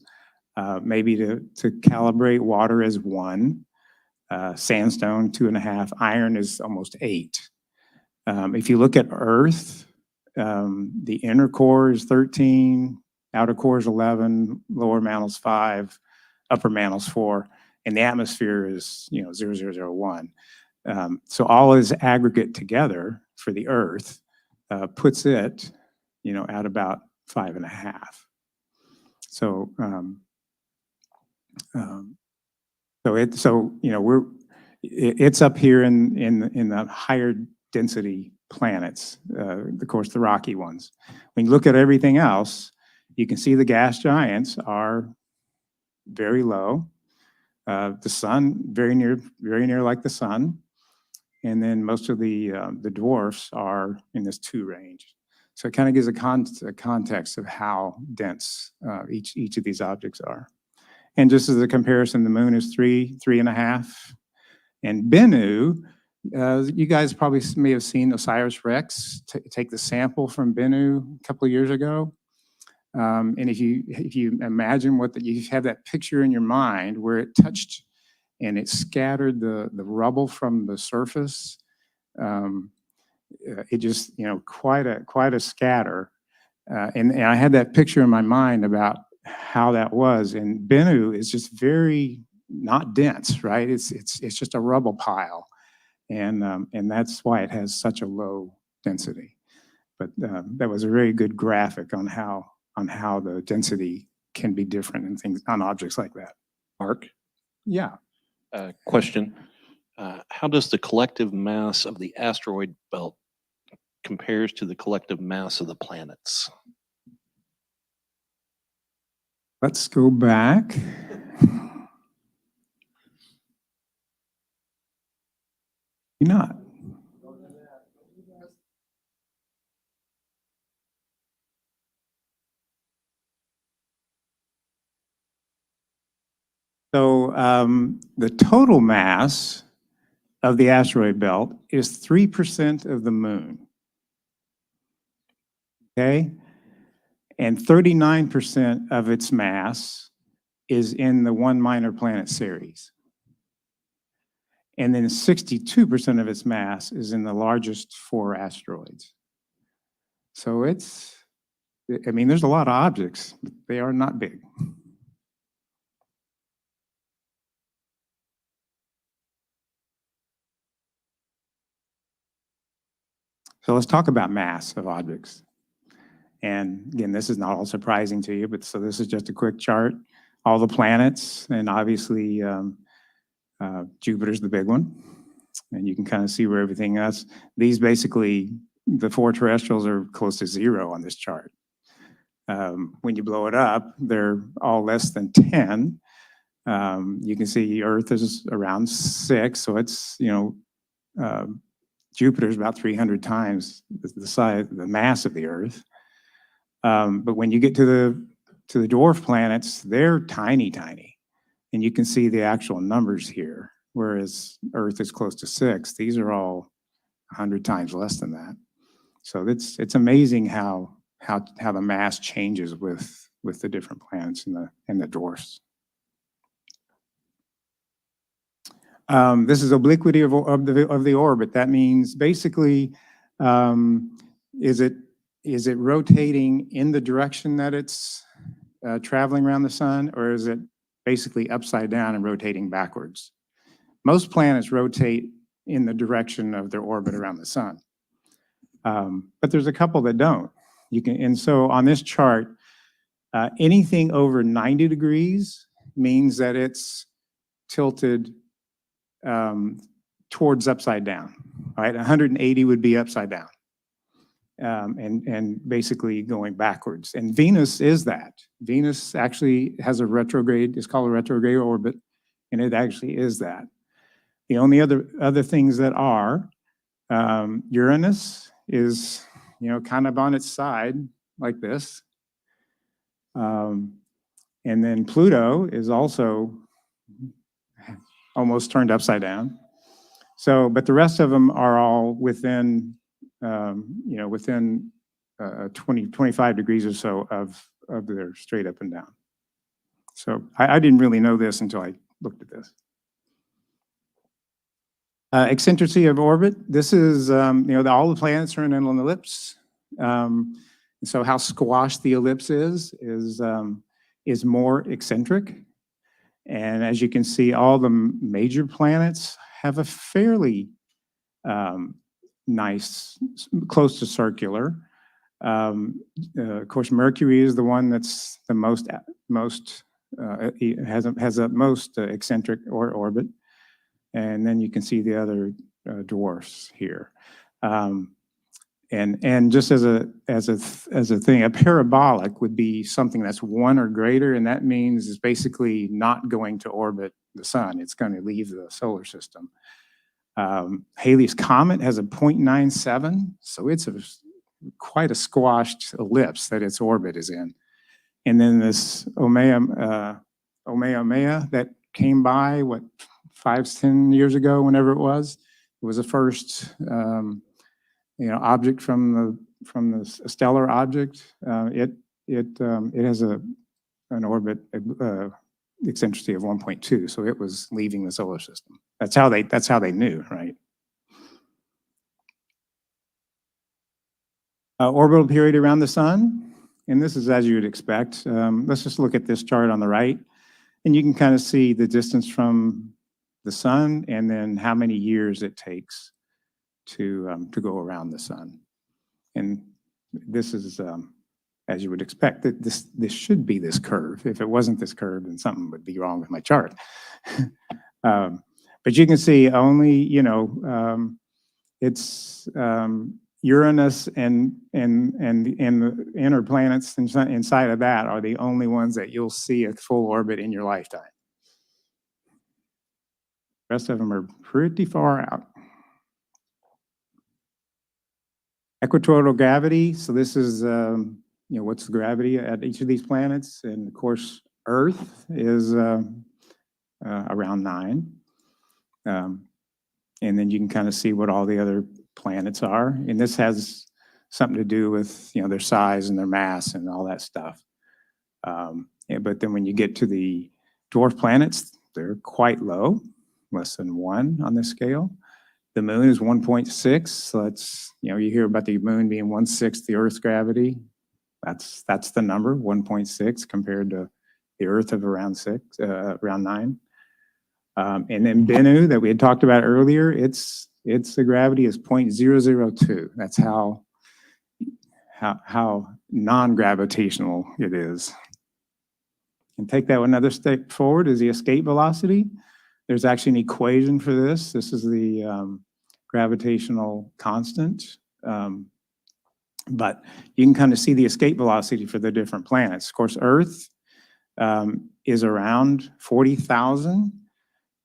Maybe to calibrate, water is 1, sandstone 2.5, iron is almost 8. If you look at Earth, the inner core is 13, outer core is 11, lower mantle is 5, upper mantle is 4, and the atmosphere is 0001. So all is aggregate together for the Earth puts it at about 5.5. So it's up here in the higher density planets, of course, the rocky ones. When you look at everything else, you can see the gas giants are very low. The sun, very near like the sun. And then most of the dwarfs are in this 2 range. So it kind of gives a context of how dense each of these objects are. And just as a comparison, the moon is 3.5. And Bennu, you guys probably may have seen OSIRIS-REx take the sample from Bennu a couple of years ago. And if you imagine you have that picture in your mind where it touched and it scattered the rubble from the surface, it just, quite a scatter. And I had that picture in my mind about how that was. And Bennu is just very not dense, right? It's just a rubble pile. And that's why it has such a low density. But that was a very good graphic on how the density can be different in things, on objects like that. Mark, Yeah. question. How does the collective mass of the asteroid belt compares to the collective mass of the planets? Let's go back. You're not. So the total mass of the asteroid belt is 3% of the moon. Okay? And 39% of its mass is in the 1 minor planet series. And then 62% of its mass is in the largest 4 asteroids. So there's a lot of objects, but they are not big. So let's talk about mass of objects. And again, this is not all surprising to you, but so this is just a quick chart. All the planets, and obviously Jupiter's the big one. And you can kind of see where everything else, these basically, the 4 terrestrials are close to 0 on this chart. When you blow it up, they're all less than 10. You can see Earth is around 6, so it's, Jupiter's about 300 times the size, the mass of the Earth. But when you get to the dwarf planets, they're tiny, tiny. And you can see the actual numbers here, whereas Earth is close to 6. These are all 100 times less than that. So it's amazing how the mass changes with the different planets and the dwarfs. This is obliquity of the orbit. That means basically, is it rotating in the direction that it's traveling around the sun, or is it basically upside down and rotating backwards? Most planets rotate in the direction of their orbit around the sun, but there's a couple that don't. And so on this chart, anything over 90 degrees means that it's tilted towards upside down, right? 180 would be upside down, and basically going backwards. And Venus is that. Venus actually has a retrograde, it's called a retrograde orbit, and it actually is that. The only other things that are, Uranus is, kind of on its side like this. And then Pluto is also almost turned upside down. So, but the rest of them are all within 25 degrees or so of their straight up and down. So I didn't really know this until I looked at this. Eccentricity of orbit. This is, all the planets are in an ellipse. So how squashed the ellipse is more eccentric. And as you can see, all the major planets have a fairly nice, close to circular. Of course, Mercury is the one that's the most has a most eccentric orbit. And then you can see the other dwarfs here. And just as a thing, a parabolic would be something that's 1 or greater, and that means it's basically not going to orbit the sun. It's going to leave the solar system. Halley's Comet has a 0.97, so it's quite a squashed ellipse that its orbit is in. And then this Oumuamua that came by, 5-10 years ago, whenever it was the first object from the stellar object. It has an orbit eccentricity of 1.2, so it was leaving the solar system. That's how they knew, right? Orbital period around the sun, and this is as you would expect. Let's just look at this chart on the right, and you can kind of see the distance from the sun and then how many years it takes to go around the sun. And this is, as you would expect, that this should be this curve. If it wasn't this curve, then something would be wrong with my chart. But you can see only, it's Uranus and the inner planets inside of that are the only ones that you'll see a full orbit in your lifetime. The rest of them are pretty far out. Equatorial gravity. So this is, what's the gravity at each of these planets? And of course, Earth is around 9. And then you can kind of see what all the other planets are. And this has something to do with, their size and their mass and all that stuff. But then when you get to the dwarf planets, they're quite low, less than 1 on this scale. The moon is 1.6, so that's, you hear about the moon being 1/6 the Earth's gravity. That's the number, 1.6 compared to the Earth of around 9. And then Bennu that we had talked about earlier, its the gravity is 0.002. That's how non-gravitational it is. And take that another step forward is the escape velocity. There's actually an equation for this. This is the gravitational constant. But you can kind of see the escape velocity for the different planets. Of course, Earth is around 40,000.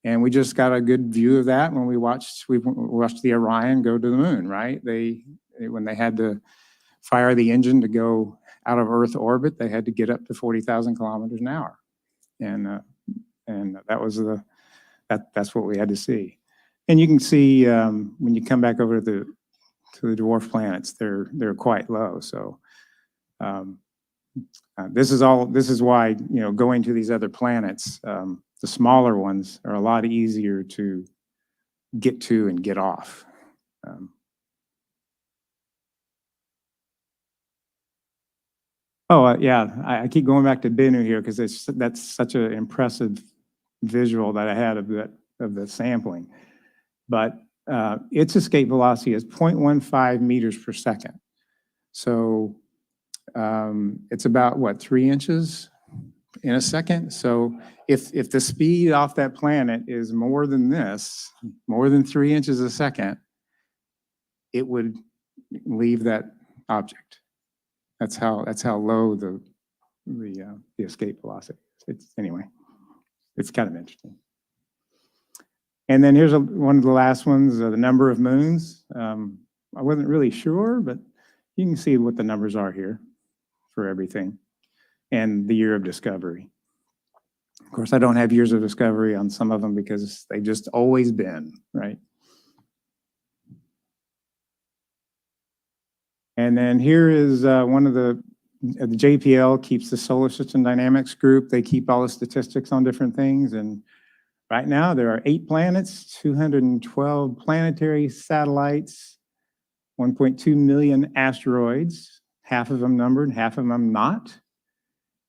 And we just got a good view of that when we watched the Orion go to the moon, right? When they had to fire the engine to go out of Earth orbit, they had to get up to 40,000 kilometers an hour. And that was that's what we had to see. And you can see when you come back over to the dwarf planets, they're quite low. So this is why going to these other planets, the smaller ones are a lot easier to get to and get off. I keep going back to Bennu here because that's such an impressive visual that I had of the sampling. But its escape velocity is 0.15 meters per second. So it's about 3 inches in a second. So if the speed off that planet is more than 3 inches a second, it would leave that object. That's how low the escape velocity is. Anyway, it's kind of interesting. And then here's one of the last ones, the number of moons. I wasn't really sure, but you can see what the numbers are here for everything and the year of discovery. Of course, I don't have years of discovery on some of them because they've just always been, right? And then here is one of the JPL keeps the Solar System Dynamics group. They keep all the statistics on different things. And right now there are 8 planets, 212 planetary satellites, 1.2 million asteroids, half of them numbered, half of them not,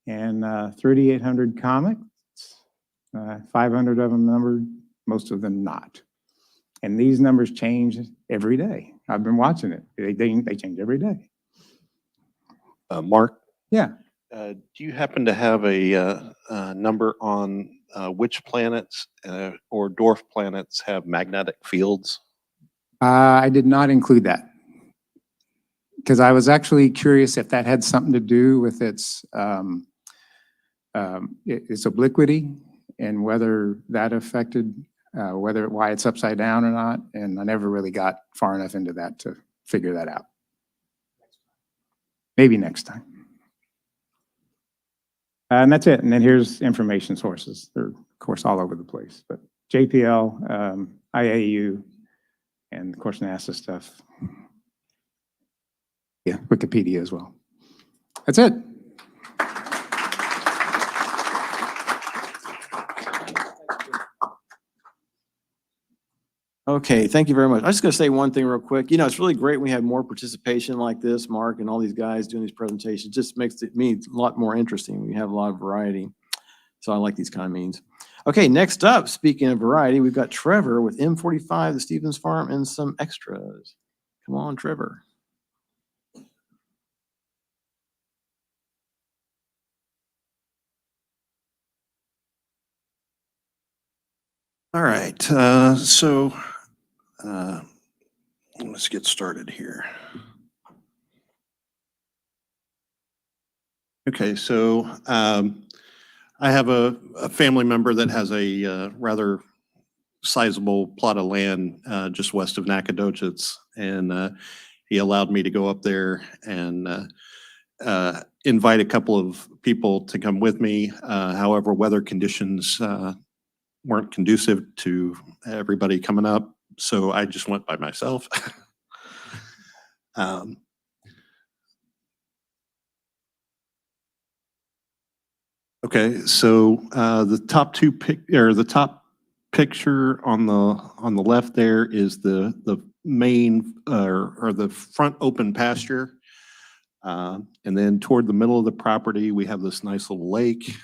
and 3,800 comets, 500 of them numbered, most of them not. And these numbers change every day. I've been watching it. They change every day. Mark, Yeah. do you happen to have a number on which planets or dwarf planets have magnetic fields? I did not include that because I was actually curious if that had something to do with its obliquity and whether that affected why it's upside down or not. And I never really got far enough into that to figure that out. Maybe next time. And that's it. And then here's information sources. They're, of course, all over the place. But JPL, IAU, and, of course, NASA stuff. Yeah, Wikipedia as well. That's it. Okay, thank you very much. I was just gonna say one thing real quick. You know, it's really great when we have more participation like this, Mark, and all these guys doing these presentations. Just makes me a lot more interesting. We have a lot of variety. So I like these kind of meetings. Okay, next up, speaking of variety, we've got Trevor with M45, the Stevens Farm, and some extras. Come on, Trevor. All right, let's get started here. Okay, so I have a family member that has a rather sizable plot of land just west of Nacogdoches, and he allowed me to go up there and invite a couple of people to come with me. However, weather conditions weren't conducive to everybody coming up, so I just went by myself. Okay, so the top picture on the left there is the main or the front open pasture, and then toward the middle of the property we have this nice little lake,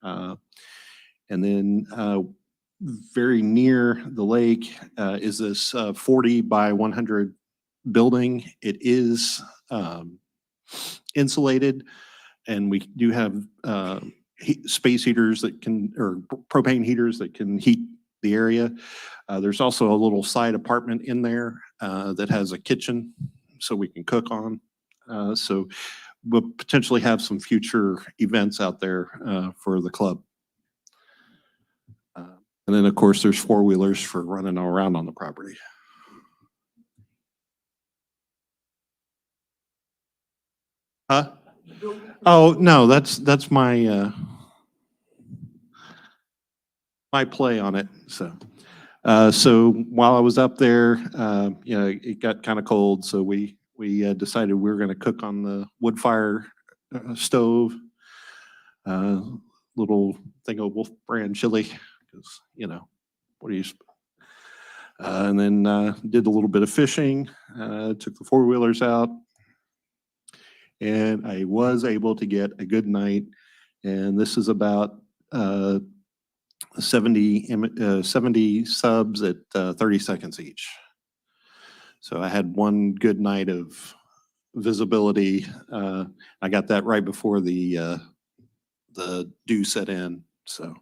and then very near the lake is this 40 by 100 building. It is insulated, and we do have space heaters that can, or propane heaters that can heat the area. There's also a little side apartment in there that has a kitchen so we can cook on. So we'll potentially have some future events out there for the club. And then, of course, there's four-wheelers for running around on the property. Huh? Oh, no, that's my my play on it. So while I was up there, you know, it got kind of cold, so we decided we were going to cook on the wood fire stove, little thing of Wolf brand chili, because, you know, what do you? And then did a little bit of fishing, took the four-wheelers out, and I was able to get a good night. And this is about 70 subs at 30 seconds each. So I had one good night of visibility. I got that right before the dew set in. So,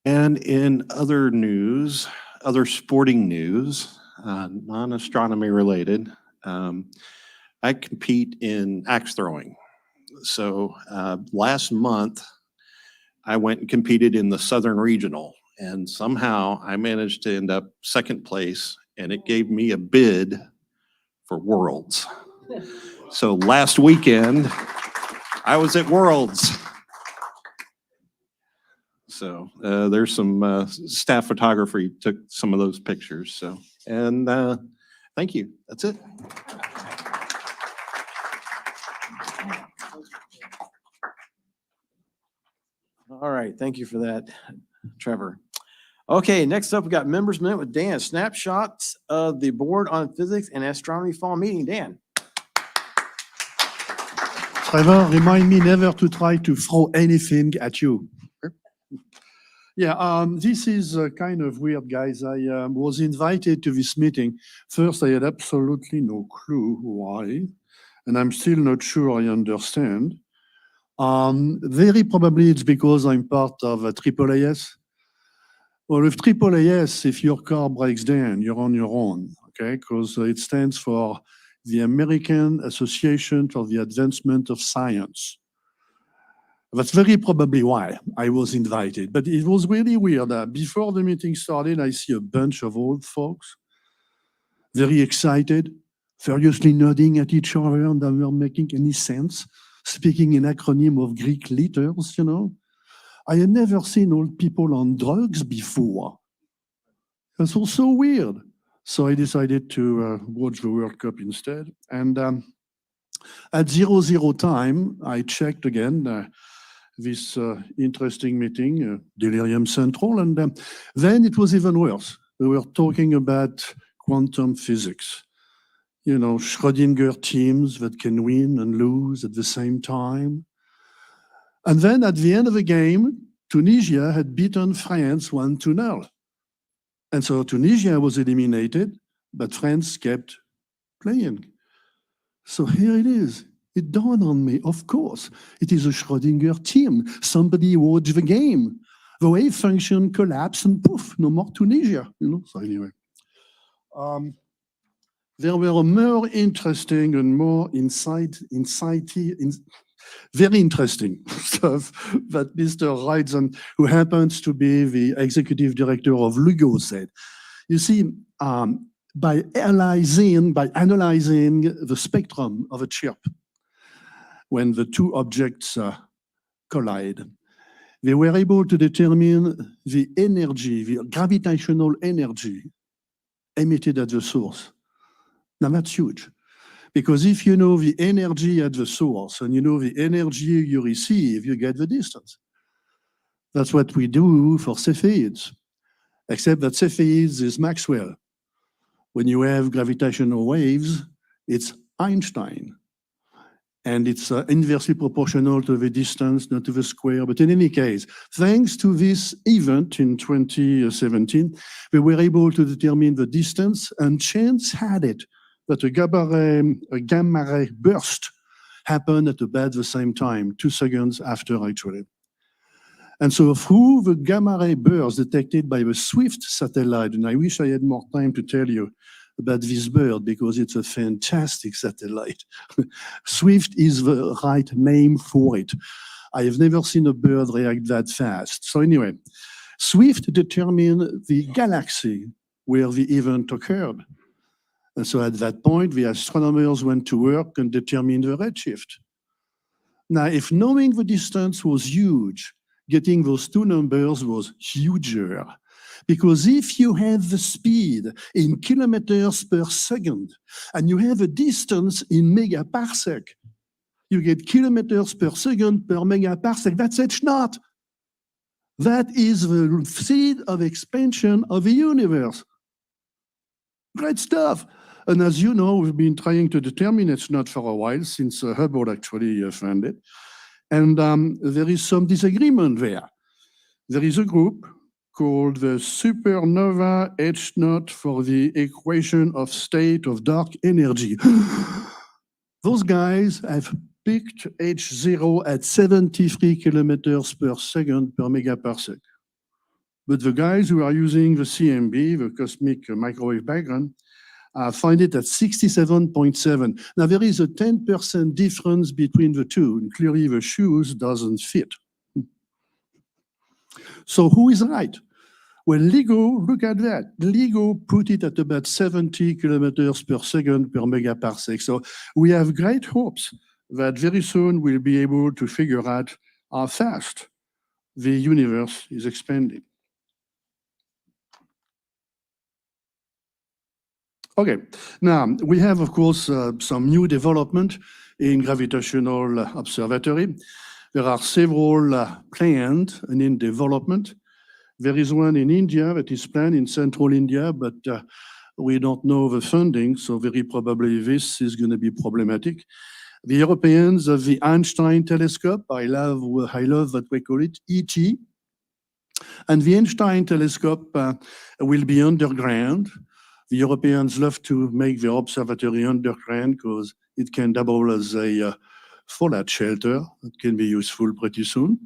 and in other news, other sporting news, non-astronomy related, I compete in axe throwing. So last month, I went and competed in the Southern Regional, and somehow I managed to end up second place, and it gave me a bid for Worlds. So last weekend, I was at Worlds. So there's some staff photography took some of those pictures. So, and Thank you. That's it. All right, thank you for that, Trevor. Okay, next up, we got members minute with Dan. Snapshots of the Board on Physics and Astronomy Fall Meeting. Dan. Trevor, remind me never to try to throw anything at you. Yeah, this is kind of weird, guys. I was invited to this meeting. First, I had absolutely no clue why, and I'm still not sure I understand. Very probably it's because I'm part of a AAAS. Well, with AAAS, if your car breaks down, you're on your own, okay? Because it stands for the American Association for the Advancement of Science. That's very probably why I was invited. But it was really weird. Before the meeting started, I see a bunch of old folks, very excited, furiously nodding at each other and they weren't making any sense, speaking in acronym of Greek letters, you know. I had never seen old people on drugs before. It was so weird. So I decided to watch the World Cup instead. And at 00 time, I checked again this interesting meeting, Delirium Central, and then it was even worse. We were talking about quantum physics. You know, Schrödinger teams that can win and lose at the same time. And then at the end of the game, Tunisia had beaten France 1-0. And so Tunisia was eliminated, but France kept playing. So here it is. It dawned on me, of course, it is a Schrödinger team. Somebody watched the game. The wave function collapsed and poof, no more Tunisia. You know. So anyway, there were more interesting and more very interesting stuff that Mr. Wrightson, who happens to be the executive director of LUGO, said. You see, by analyzing the spectrum of a chip, when the two objects collide, they were able to determine the energy, the gravitational energy emitted at the source. Now that's huge, because if you know the energy at the source and you know the energy you receive, you get the distance. That's what we do for Cepheids, except that Cepheids is Maxwell. When you have gravitational waves, it's Einstein. And it's inversely proportional to the distance, not to the square. But in any case, thanks to this event in 2017, we were able to determine the distance, and chance had it that a gamma ray burst happened at about the same time, 2 seconds after actually. And so through the gamma ray burst detected by the SWIFT satellite, and I wish I had more time to tell you about this bird because it's a fantastic satellite. SWIFT is the right name for it. I have never seen a bird react that fast. So anyway, SWIFT determined the galaxy where the event occurred. And so at that point, the astronomers went to work and determined the redshift. Now, if knowing the distance was huge, getting those two numbers was huger. Because if you have the speed in kilometers per second and you have a distance in megaparsec, you get kilometers per second per megaparsec. That's H naught. That is the seed of expansion of the universe. Great stuff. And as you know, we've been trying to determine H naught for a while since Hubble actually found it. And there is some disagreement there. There is a group called the supernova H naught for the equation of state of dark energy. Those guys have picked H0 at 73 kilometers per second per megaparsec. But the guys who are using the CMB, the cosmic microwave background, find it at 67.7. Now there is a 10% difference between the two, and clearly the shoes doesn't fit. So who is right? Well, LIGO, look at that. LIGO put it at about 70 kilometers per second per megaparsec. So we have great hopes that very soon we'll be able to figure out how fast the universe is expanding. Okay, now we have, of course, some new development in gravitational observatory. There are several planned and in development. There is one in India that is planned in central India, but we don't know the funding, so very probably this is going to be problematic. The Europeans have the Einstein telescope. I love that we call it ET. And the Einstein telescope will be underground. The Europeans love to make their observatory underground because it can double as a fallout shelter. It can be useful pretty soon.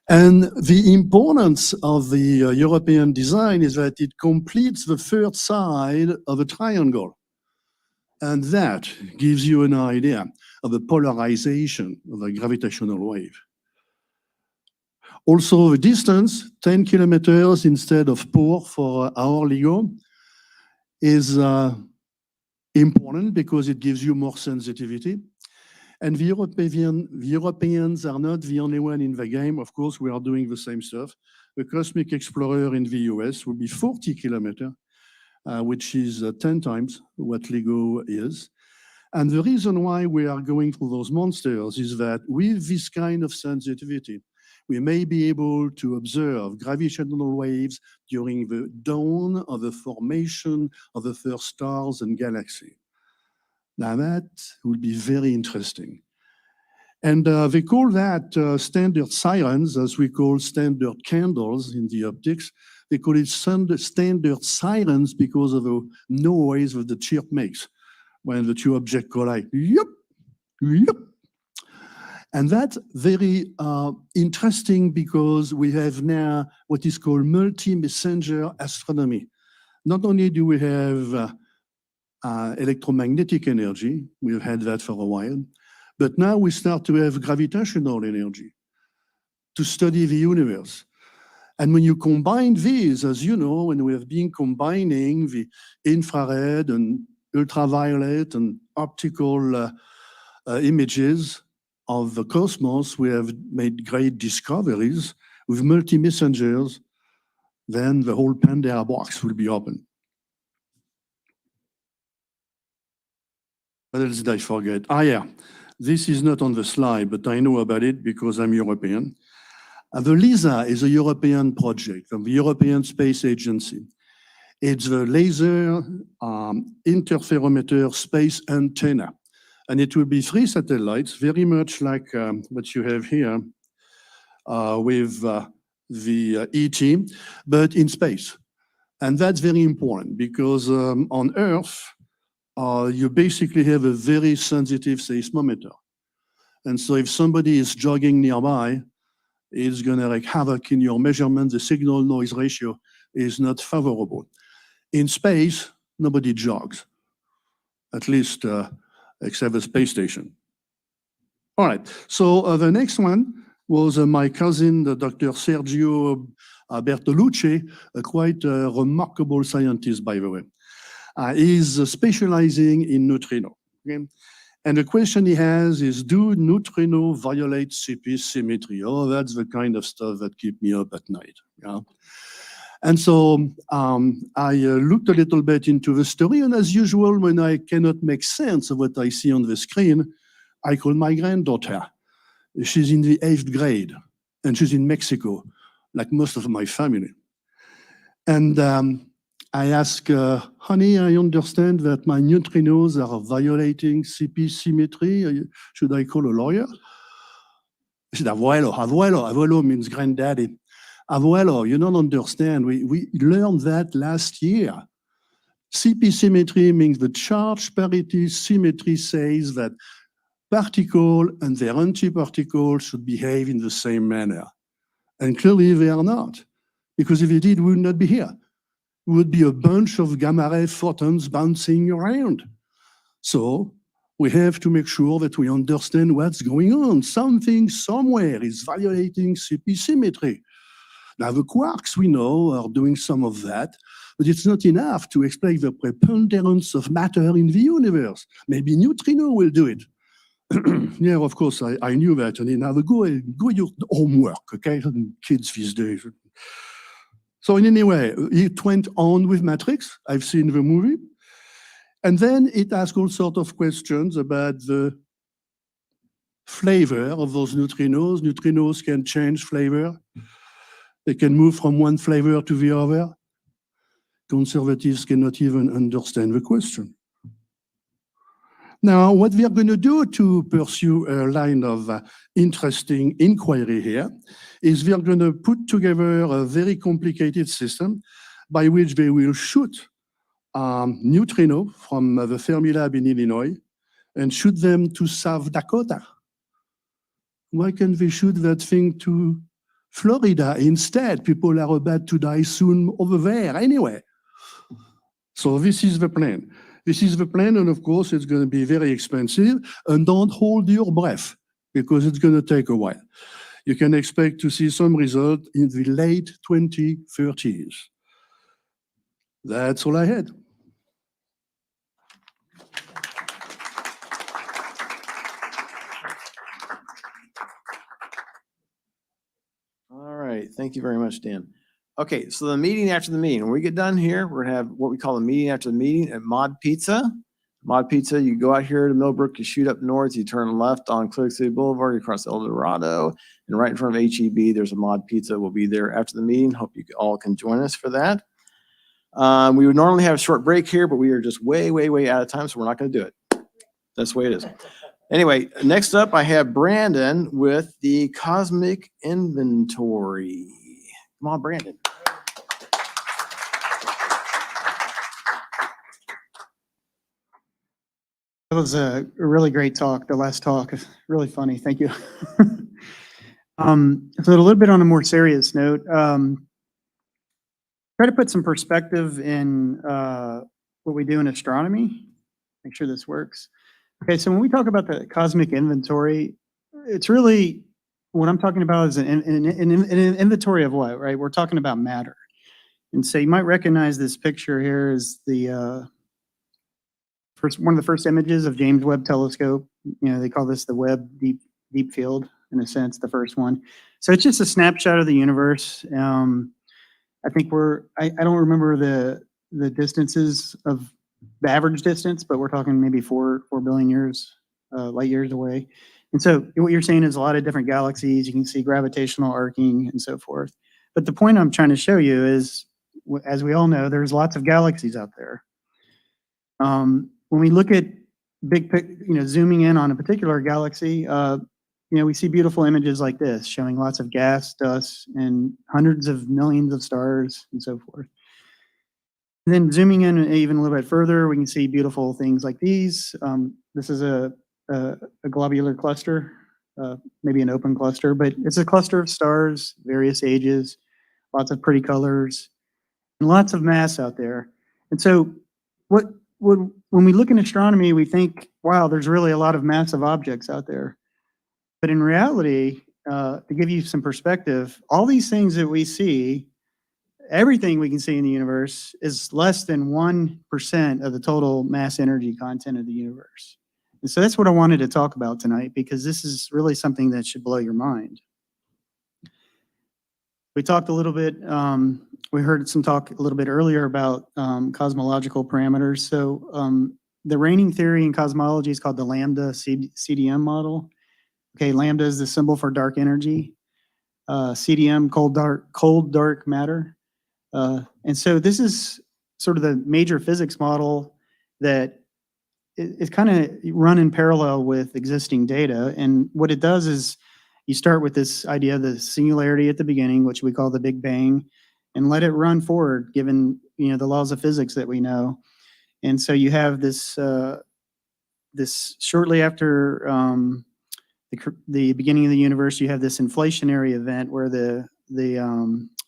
And the importance of the European design is that it completes the third side of a triangle. And that gives you an idea of the polarization of a gravitational wave. Also, the distance, 10 kilometers instead of 4 for our LIGO, is important because it gives you more sensitivity. And the Europeans are not the only one in the game. Of course, we are doing the same stuff. The Cosmic Explorer in the US will be 40 kilometers, which is 10 times what LIGO is. And the reason why we are going through those monsters is that with this kind of sensitivity, we may be able to observe gravitational waves during the dawn of the formation of the first stars and galaxies. Now that would be very interesting. And they call that standard sirens, as we call standard candles in the optics. They call it standard sirens because of the noise that the chirp makes when the two objects collide. Yup, yup. And that's very interesting because we have now what is called multi-messenger astronomy. Not only do we have electromagnetic energy, we've had that for a while, but now we start to have gravitational energy to study the universe. And when you combine these, as you know, when we have been combining the infrared and ultraviolet and optical images of the cosmos, we have made great discoveries with multi-messengers, then the whole Pandora box will be open. What else did I forget? Yeah, this is not on the slide, but I know about it because I'm European. The LISA is a European project from the European Space Agency. It's the laser interferometer space antenna. And it will be 3 satellites, very much like what you have here with the ET, but in space. And that's very important because on Earth, you basically have a very sensitive seismometer. And so if somebody is jogging nearby, it's going to wreak havoc in your measurement. The signal-noise ratio is not favorable. In space, nobody jogs, at least except the space station. All right, so the next one was my cousin, Dr. Sergio Bertolucci, a quite remarkable scientist, by the way. He's specializing in neutrino. Okay? And the question he has is, do neutrino violate CP symmetry? Oh, that's the kind of stuff that keeps me up at night. Yeah? And so I looked a little bit into the story, and as usual, when I cannot make sense of what I see on the screen, I call my granddaughter. She's in the 8th grade, and she's in Mexico, like most of my family. And I ask, honey, I understand that my neutrinos are violating CP symmetry. Should I call a lawyer? She said, abuelo, abuelo. Abuelo means granddaddy. Abuelo, you don't understand. We learned that last year. CP symmetry means the charge parity symmetry says that particle and their antiparticle should behave in the same manner. And clearly they are not, because if they did, we would not be here. It would be a bunch of gamma ray photons bouncing around. So we have to make sure that we understand what's going on. Something somewhere is violating CP symmetry. Now the quarks, we know, are doing some of that, but it's not enough to explain the preponderance of matter in the universe. Maybe neutrino will do it. Yeah, of course, I knew that. And now go your homework, okay? Kids these days. So in any way, it went on with Matrix. I've seen the movie. And then it asks all sorts of questions about the flavor of those neutrinos. Neutrinos can change flavor. They can move from one flavor to the other. Conservatives cannot even understand the question. Now, what we are going to do to pursue a line of interesting inquiry here is we are going to put together a very complicated system by which they will shoot neutrino from the Fermilab in Illinois and shoot them to South Dakota. Why can't they shoot that thing to Florida instead? People are about to die soon over there anyway. So this is the plan. This is the plan, and of course, it's going to be very expensive. And don't hold your breath, because it's going to take a while. You can expect to see some result in the late 2030s. That's all I had. All right, thank you very much, Dan. Okay, so the meeting after the meeting, when we get done here, we're gonna have what we call a meeting after the meeting at Mod Pizza. Mod Pizza, you go out here to Millbrook, you shoot up north, you turn left on Clear City Boulevard, you cross El Dorado, and right in front of HEB, there's a Mod Pizza. We'll be there after the meeting. Hope you all can join us for that. We would normally have a short break here, but we are just way, way, way out of time, so we're not gonna do it. That's the way it is. Anyway, next up, I have Brandon with the Cosmic Inventory. Come on, Brandon. That was a really great talk, the last talk. Really funny. Thank you. So a little bit on a more serious note, try to put some perspective in what we do in astronomy. Make sure this works. Okay, so when we talk about the cosmic inventory, it's really, what I'm talking about is an inventory of what, right? We're talking about matter. And so you might recognize this picture here is the one of the first images of James Webb Telescope. You know, they call this the Webb Deep Field, in a sense, the first one. So it's just a snapshot of the universe. I think I don't remember the distances of the average distance, but we're talking maybe 4 billion light years away. And so what you're saying is a lot of different galaxies. You can see gravitational arcing and so forth. But the point I'm trying to show you is, as we all know, there's lots of galaxies out there. When we look at zooming in on a particular galaxy, we see beautiful images like this, showing lots of gas, dust, and hundreds of millions of stars and so forth. And then zooming in even a little bit further, we can see beautiful things like these. This is a globular cluster, maybe an open cluster, but it's a cluster of stars, various ages, lots of pretty colors, and lots of mass out there. And so when we look in astronomy, we think, wow, there's really a lot of massive objects out there. But in reality, to give you some perspective, all these things that we see, everything we can see in the universe is less than 1% of the total mass energy content of the universe. And so that's what I wanted to talk about tonight, because this is really something that should blow your mind. We talked a little bit, we heard some talk a little bit earlier about cosmological parameters. So the reigning theory in cosmology is called the lambda CDM model. Okay, lambda is the symbol for dark energy. CDM, cold dark matter. And so this is sort of the major physics model that is kind of run in parallel with existing data. And what it does is you start with this idea of the singularity at the beginning, which we call the Big Bang, and let it run forward, given the laws of physics that we know. And so you have this this shortly after the beginning of the universe, you have this inflationary event where the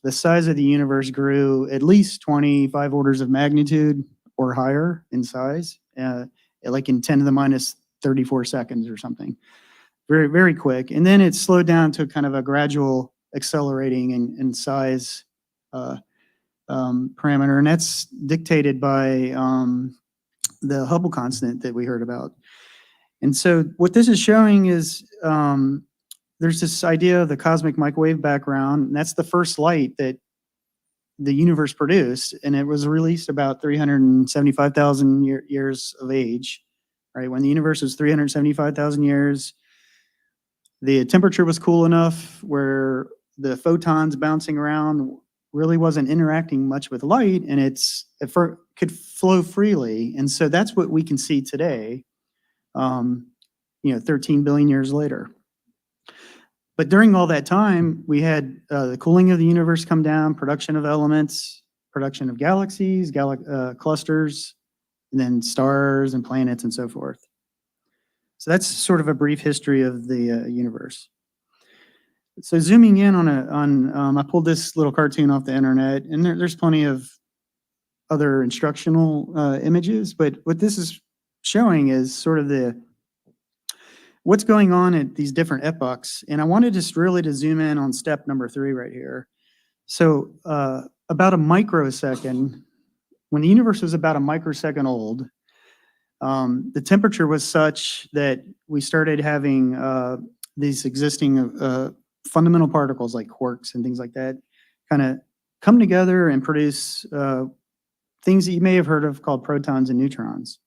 size of the universe grew at least 25 orders of magnitude or higher in size, like in 10 to the minus 34 seconds or something. Very, very quick. And then it slowed down to kind of a gradual accelerating in size parameter. And that's dictated by the Hubble constant that we heard about. And so what this is showing is there's this idea of the cosmic microwave background, and that's the first light that the universe produced, and it was released about 375,000 years of age, right? When the universe was 375,000 years, the temperature was cool enough where the photons bouncing around really wasn't interacting much with light, and could flow freely. And so that's what we can see today, 13 billion years later. But during all that time, we had the cooling of the universe come down, production of elements, production of galaxies, clusters, and then stars and planets and so forth. So that's sort of a brief history of the universe. So zooming in I pulled this little cartoon off the internet, and there's plenty of other instructional images, but what this is showing is sort of what's going on at these different epochs. And I wanted just really to zoom in on step number 3 right here. So about a microsecond, when the universe was about a microsecond old, the temperature was such that we started having these existing fundamental particles like quarks and things like that kind of come together and produce things that you may have heard of called protons and neutrons.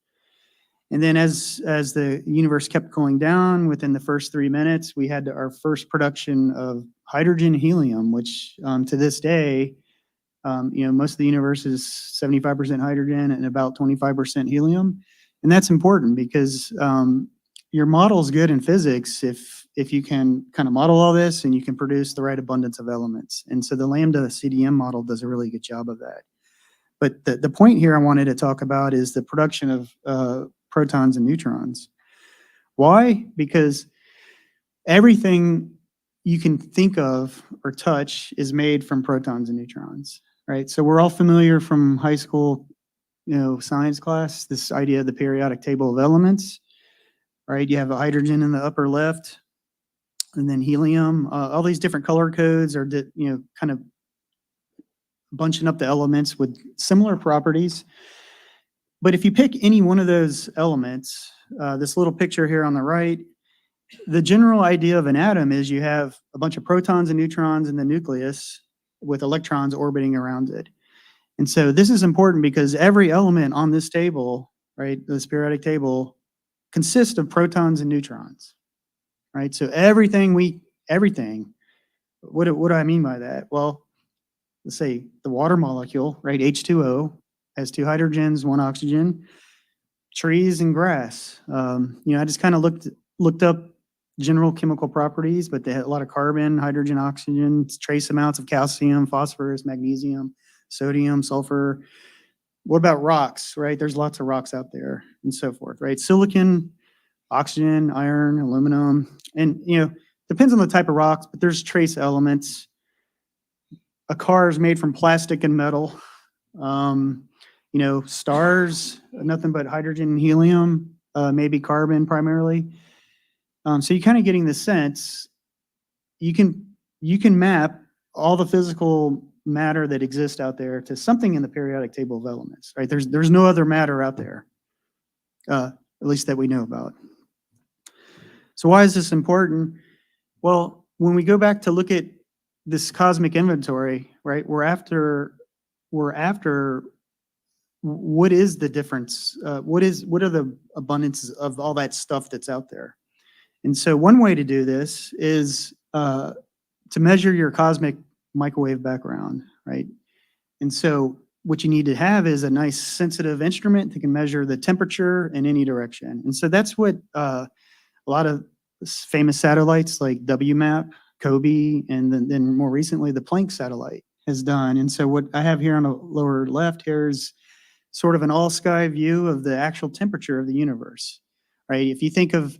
And then as the universe kept cooling down, within the first 3 minutes, we had our first production of hydrogen and helium, which to this day, most of the universe is 75% hydrogen and about 25% helium. And that's important because your model is good in physics if you can kind of model all this and you can produce the right abundance of elements. And so the lambda CDM model does a really good job of that. But the point here I wanted to talk about is the production of protons and neutrons. Why? Because everything you can think of or touch is made from protons and neutrons, right? So we're all familiar from high school, science class, this idea of the periodic table of elements, right? You have a hydrogen in the upper left, and then helium. All these different color codes are, kind of bunching up the elements with similar properties. But if you pick any one of those elements, this little picture here on the right, the general idea of an atom is you have a bunch of protons and neutrons in the nucleus with electrons orbiting around it. And so this is important because every element on this table, right, this periodic table, consists of protons and neutrons, right? So everything, what do I mean by that? Well, let's say the water molecule, right, H2O, has 2 hydrogens, 1 oxygen. Trees and grass. I just kind of looked up general chemical properties, but they had a lot of carbon, hydrogen, oxygen, trace amounts of calcium, phosphorus, magnesium, sodium, sulfur. What about rocks, right? There's lots of rocks out there and so forth, right? Silicon, oxygen, iron, aluminum, and, depends on the type of rocks, but there's trace elements. A car is made from plastic and metal. Stars, nothing but hydrogen and helium, maybe carbon primarily. So you're kind of getting the sense, you can map all the physical matter that exists out there to something in the periodic table of elements, right? There's no other matter out there, at least that we know about. So why is this important? Well, when we go back to look at this cosmic inventory, right, we're after what is the difference? What are the abundances of all that stuff that's out there? And so one way to do this is to measure your cosmic microwave background, right? And so what you need to have is a nice sensitive instrument that can measure the temperature in any direction. And so that's what a lot of famous satellites like WMAP, COBE, and then more recently the Planck satellite has done. And so what I have here on the lower left here is sort of an all-sky view of the actual temperature of the universe, right? If you think of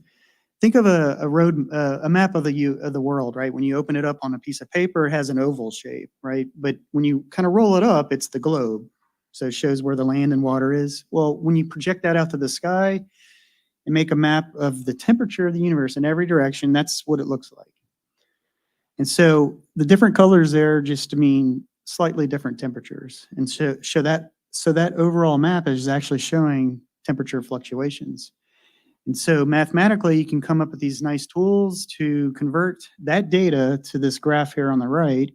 a map of the world, right? When you open it up on a piece of paper, it has an oval shape, right? But when you kind of roll it up, it's the globe. So it shows where the land and water is. Well, when you project that out to the sky and make a map of the temperature of the universe in every direction, that's what it looks like. And so the different colors there just mean slightly different temperatures. And so that overall map is actually showing temperature fluctuations. And so mathematically, you can come up with these nice tools to convert that data to this graph here on the right.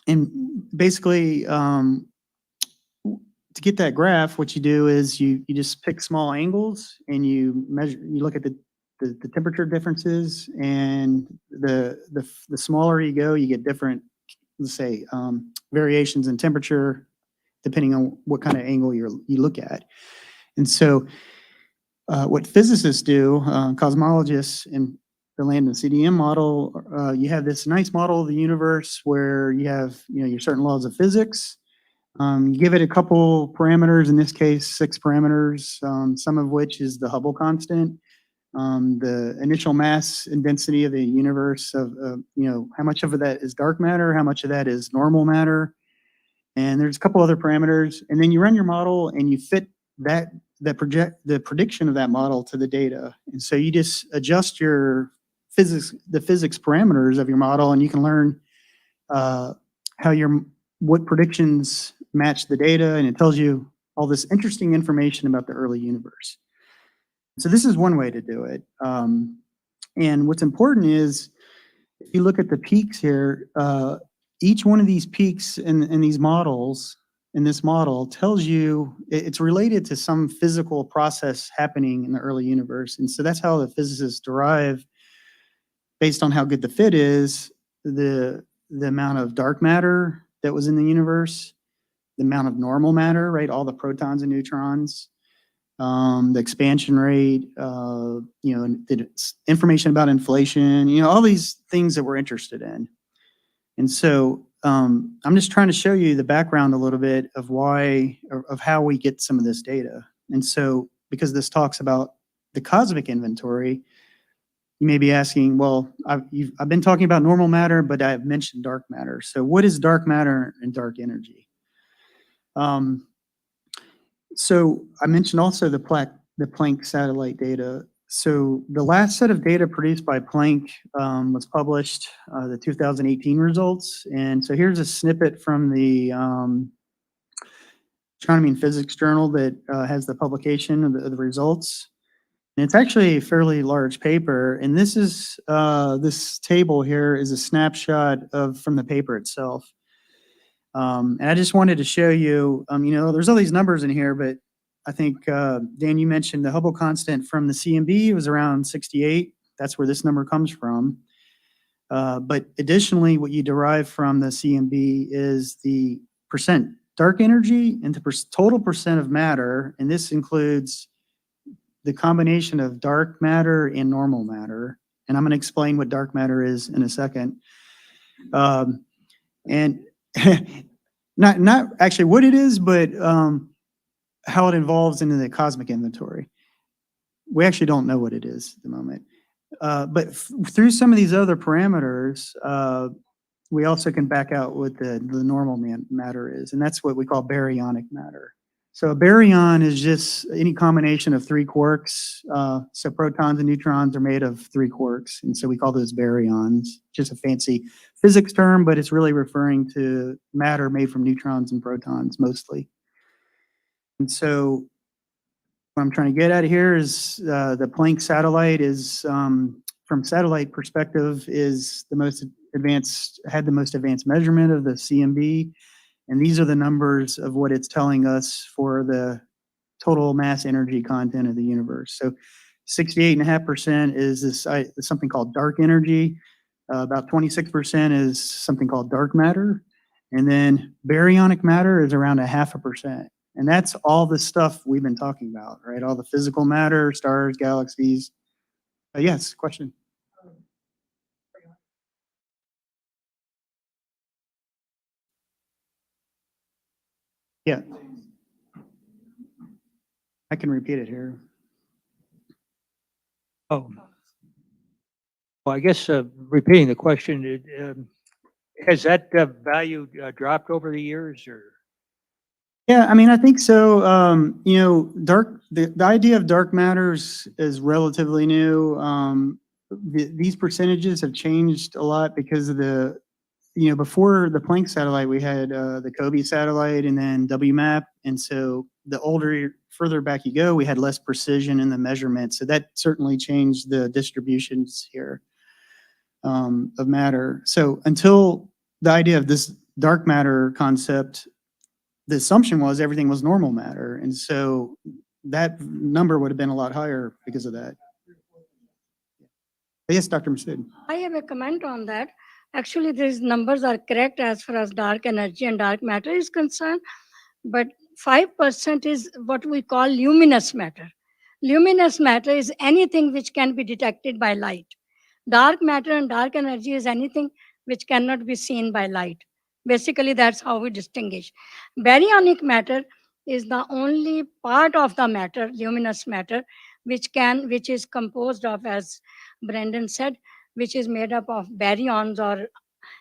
And basically, to get that graph, what you do is you just pick small angles and you measure, you look at the temperature differences, and the smaller you go, you get different, let's say, variations in temperature depending on what kind of angle you look at. And so what physicists do, cosmologists in the Landon CDM model, you have this nice model of the universe where you have, your certain laws of physics. You give it a couple parameters, in this case, 6 parameters, some of which is the Hubble constant, the initial mass and density of the universe of, how much of that is dark matter, how much of that is normal matter. And there's a couple other parameters, and then you run your model and you fit the prediction of that model to the data. And so you just adjust the physics parameters of your model, and you can learn what predictions match the data, and it tells you all this interesting information about the early universe. So this is one way to do it. And what's important is, if you look at the peaks here, each one of these peaks in these models, in this model, tells you it's related to some physical process happening in the early universe. And so that's how the physicists derive, based on how good the fit is, the amount of dark matter that was in the universe, the amount of normal matter, right? All the protons and neutrons, the expansion rate, the information about inflation, all these things that we're interested in. And so I'm just trying to show you the background a little bit of how we get some of this data. And so, because this talks about the cosmic inventory, you may be asking, well, I've been talking about normal matter, but I've mentioned dark matter. So what is dark matter and dark energy? So I mentioned also the Planck satellite data. So the last set of data produced by Planck was published, the 2018 results. And so here's a snippet from the Astronomy and Physics Journal that has the publication of the results. And it's actually a fairly large paper. And this is this table here is a snapshot from the paper itself. And I just wanted to show you, there's all these numbers in here, but I think, Dan, you mentioned the Hubble constant from the CMB was around 68. That's where this number comes from. But additionally, what you derive from the CMB is the percent dark energy and the total percent of matter. And this includes the combination of dark matter and normal matter. And I'm going to explain what dark matter is in a second. And not actually what it is, but how it evolves into the cosmic inventory. We actually don't know what it is at the moment. But through some of these other parameters, we also can back out what the normal matter is, and that's what we call baryonic matter. So a baryon is just any combination of 3 quarks. So protons and neutrons are made of 3 quarks, and so we call those baryons. Just a fancy physics term, but it's really referring to matter made from neutrons and protons mostly. And so what I'm trying to get at here is the Planck satellite is, from satellite perspective, is the most advanced, had the most advanced measurement of the CMB. And these are the numbers of what it's telling us for the total mass energy content of the universe. So 68.5% is something called dark energy. About 26% is something called dark matter. And then baryonic matter is around 0.5%. And that's all the stuff we've been talking about, right? All the physical matter, stars, galaxies. Yes, question. Yeah. I can repeat it here. Oh. Well, I guess repeating the question, has that value dropped over the years, or? Yeah, I mean, I think so. The idea of dark matter is relatively new. These percentages have changed a lot because of before the Planck satellite, we had the COBE satellite and then WMAP. And so further back you go, we had less precision in the measurement. So that certainly changed the distributions here of matter. So until the idea of this dark matter concept, the assumption was everything was normal matter. And so that number would have been a lot higher because of that. Yes, Dr. Masood. I have a comment on that. Actually, these numbers are correct as far as dark energy and dark matter is concerned, but 5% is what we call luminous matter. Luminous matter is anything which can be detected by light. Dark matter and dark energy is anything which cannot be seen by light. Basically, that's how we distinguish. Baryonic matter is the only part of the matter, luminous matter, which is composed of, as Brendan said, which is made up of baryons or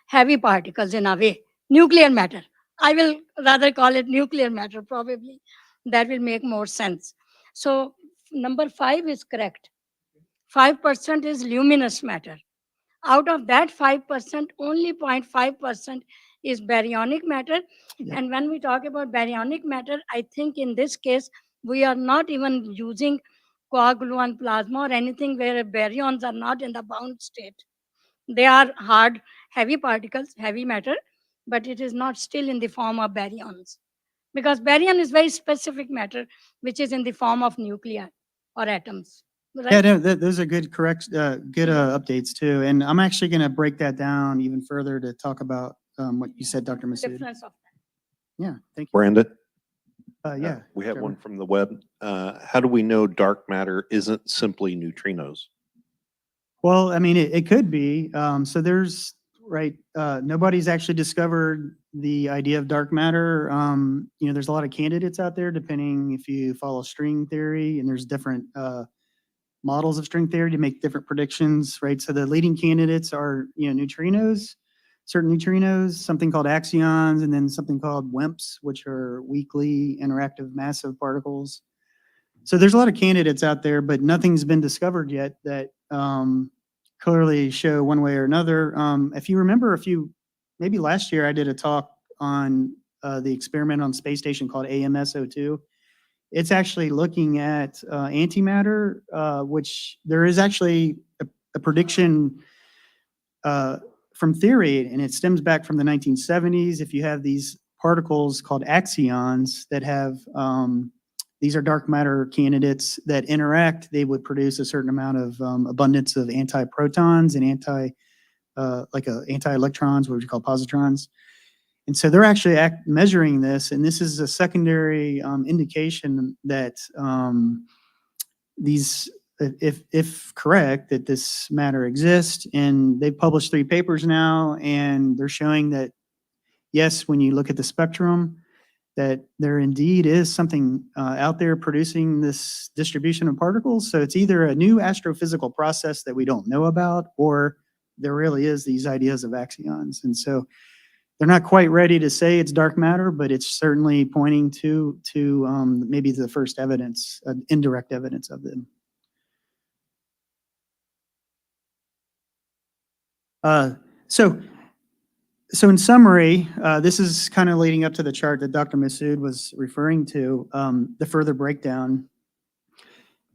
heavy particles in a way, nuclear matter. I will rather call it nuclear matter, probably. That will make more sense. So number 5 is correct. 5% is luminous matter. Out of that 5%, only 0.5% is baryonic matter. Yeah. And when we talk about baryonic matter, I think in this case, we are not even using coagulant plasma or anything where baryons are not in the bound state. They are hard, heavy particles, heavy matter, but it is not still in the form of baryons. Because baryon is very specific matter, which is in the form of nuclei or atoms. Right? Yeah, no, those are good updates too. And I'm actually going to break that down even further to talk about what you said, Dr. Masood. Difference of Yeah, thank you. Brandon? Yeah. We have Trevor. one from the web. How do we know dark matter isn't simply neutrinos? Well, I mean, it could be. So there's, right, nobody's actually discovered the idea of dark matter. There's a lot of candidates out there, depending if you follow string theory, and there's different models of string theory to make different predictions, right? So the leading candidates are, neutrinos, certain neutrinos, something called axions, and then something called WIMPs, which are weakly interactive massive particles. So there's a lot of candidates out there, but nothing's been discovered yet that clearly show one way or another. If you remember maybe last year I did a talk on the experiment on space station called AMS-02. It's actually looking at antimatter, which there is actually a prediction from theory, and it stems back from the 1970s. If you have these particles called axions that have, these are dark matter candidates that interact, they would produce a certain amount of abundance of antiprotons and anti-electrons, what we call positrons. And so they're actually measuring this, and this is a secondary indication that these, if correct, that this matter exists. And they've published 3 papers now, and they're showing that, yes, when you look at the spectrum, that there indeed is something out there producing this distribution of particles. So it's either a new astrophysical process that we don't know about, or there really is these ideas of axions. And so they're not quite ready to say it's dark matter, but it's certainly pointing to maybe the first evidence, indirect evidence of them. So in summary, this is kind of leading up to the chart that Dr. Masood was referring to, the further breakdown.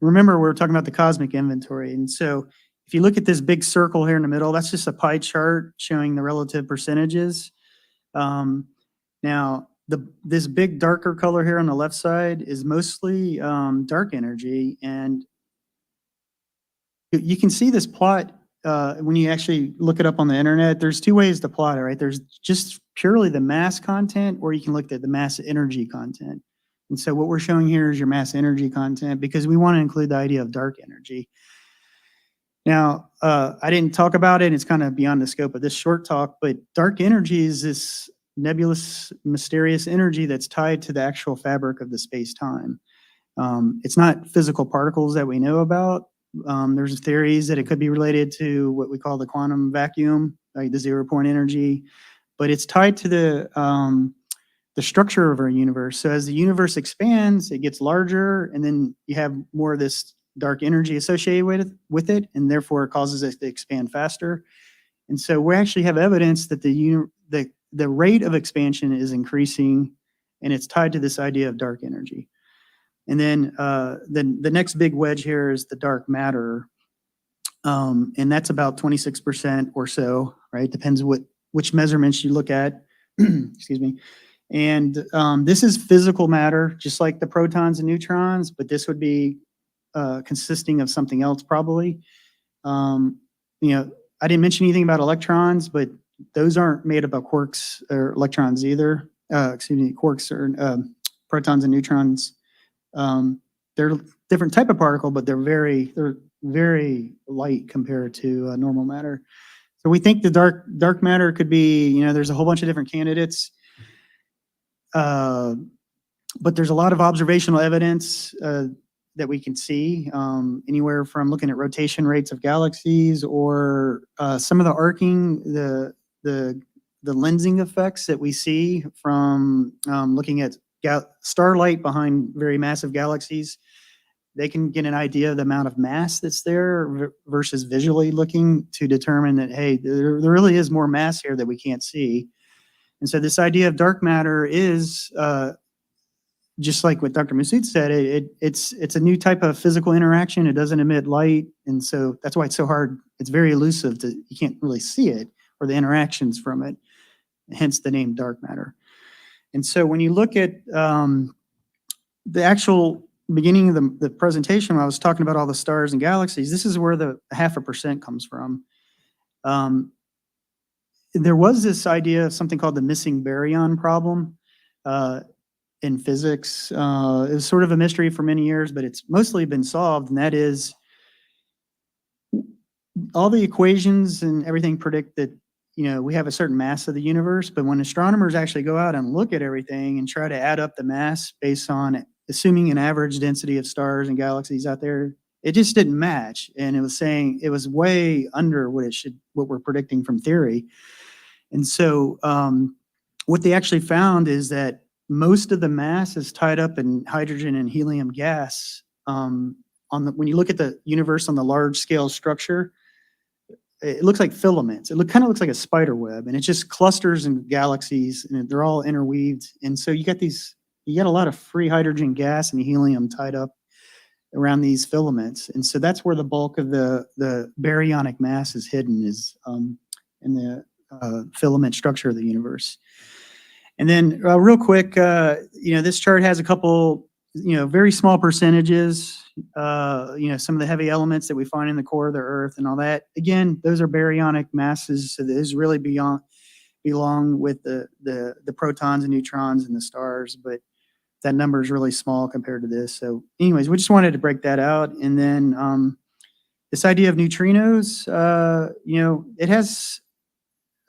Remember, we're talking about the cosmic inventory. And so if you look at this big circle here in the middle, that's just a pie chart showing the relative percentages. Now, this big darker color here on the left side is mostly dark energy. And you can see this plot when you actually look it up on the internet. There's 2 ways to plot it, right? There's just purely the mass content, or you can look at the mass energy content. And so what we're showing here is your mass energy content, because we want to include the idea of dark energy. Now, I didn't talk about it. It's kind of beyond the scope of this short talk, but dark energy is this nebulous, mysterious energy that's tied to the actual fabric of the space-time. It's not physical particles that we know about. There's theories that it could be related to what we call the quantum vacuum, like the 0-point energy, but it's tied to the structure of our universe. So as the universe expands, it gets larger, and then you have more of this dark energy associated with it, and therefore it causes it to expand faster. And so we actually have evidence that the rate of expansion is increasing, and it's tied to this idea of dark energy. And then the next big wedge here is the dark matter, and that's about 26% or so, right? Depends which measurements you look at. Excuse me. And this is physical matter, just like the protons and neutrons, but this would be consisting of something else probably. You know, I didn't mention anything about electrons, but those aren't made up of quarks or electrons either. Excuse me, quarks or protons and neutrons. They're a different type of particle, but they're very light compared to normal matter. So we think the dark matter could be, you know, there's a whole bunch of different candidates. But there's a lot of observational evidence that we can see, anywhere from looking at rotation rates of galaxies or some of the arcing, the lensing effects that we see from looking at starlight behind very massive galaxies. They can get an idea of the amount of mass that's there versus visually looking to determine that, hey, there really is more mass here that we can't see. And so this idea of dark matter is, just like what Dr. Masood said, it's a new type of physical interaction. It doesn't emit light. And so that's why it's so hard. It's very elusive. You can't really see it or the interactions from it, hence the name dark matter. And so when you look at the actual beginning of the presentation, when I was talking about all the stars and galaxies, this is where the 0.5% comes from. There was this idea of something called the missing baryon problem in physics. It was sort of a mystery for many years, but it's mostly been solved, and that is all the equations and everything predict that, you know, we have a certain mass of the universe, but when astronomers actually go out and look at everything and try to add up the mass based on assuming an average density of stars and galaxies out there, it just didn't match. And it was saying it was way under what we're predicting from theory. And so what they actually found is that most of the mass is tied up in hydrogen and helium gas. When you look at the universe on the large scale structure, it looks like filaments. It kind of looks like a spider web, and it's just clusters and galaxies, and they're all interweaved. And so you get a lot of free hydrogen gas and helium tied up around these filaments. And so that's where the bulk of the baryonic mass is hidden, is in the filament structure of the universe. And then real quick, you know, this chart has a couple, you know, very small percentages, you know, some of the heavy elements that we find in the core of the Earth and all that. Again, those are baryonic masses, so those really belong with the protons and neutrons and the stars, but that number is really small compared to this. So anyways, we just wanted to break that out. And then this idea of neutrinos, you know, it has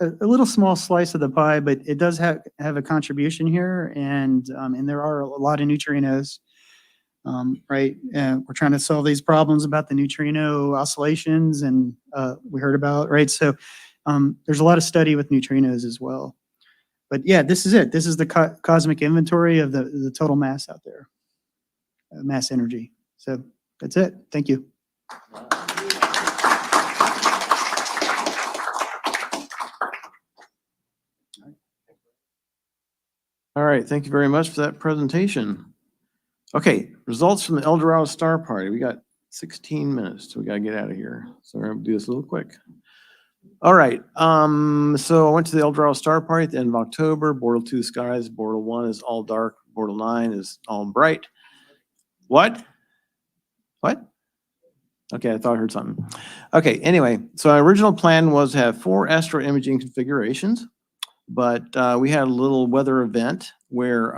a little small slice of the pie, but it does have a contribution here, and there are a lot of neutrinos, right? We're trying to solve these problems about the neutrino oscillations, and we heard about, right? So there's a lot of study with neutrinos as well. But yeah, this is it. This is the cosmic inventory of the total mass out there, mass energy. So that's it. Thank you. All right, thank you very much for that presentation. Okay, results from the El Dorado Star Party. We got 16 minutes, so we gotta get out of here. So we're gonna do this a little quick. All right, so I went to the El Dorado Star Party at the end of October. Bortle 2 skies, Bortle 1 is all dark, Bortle 9 is all bright. What? What? Okay, I thought I heard something. Okay, anyway, so our original plan was to have 4 astro imaging configurations. But we had a little weather event where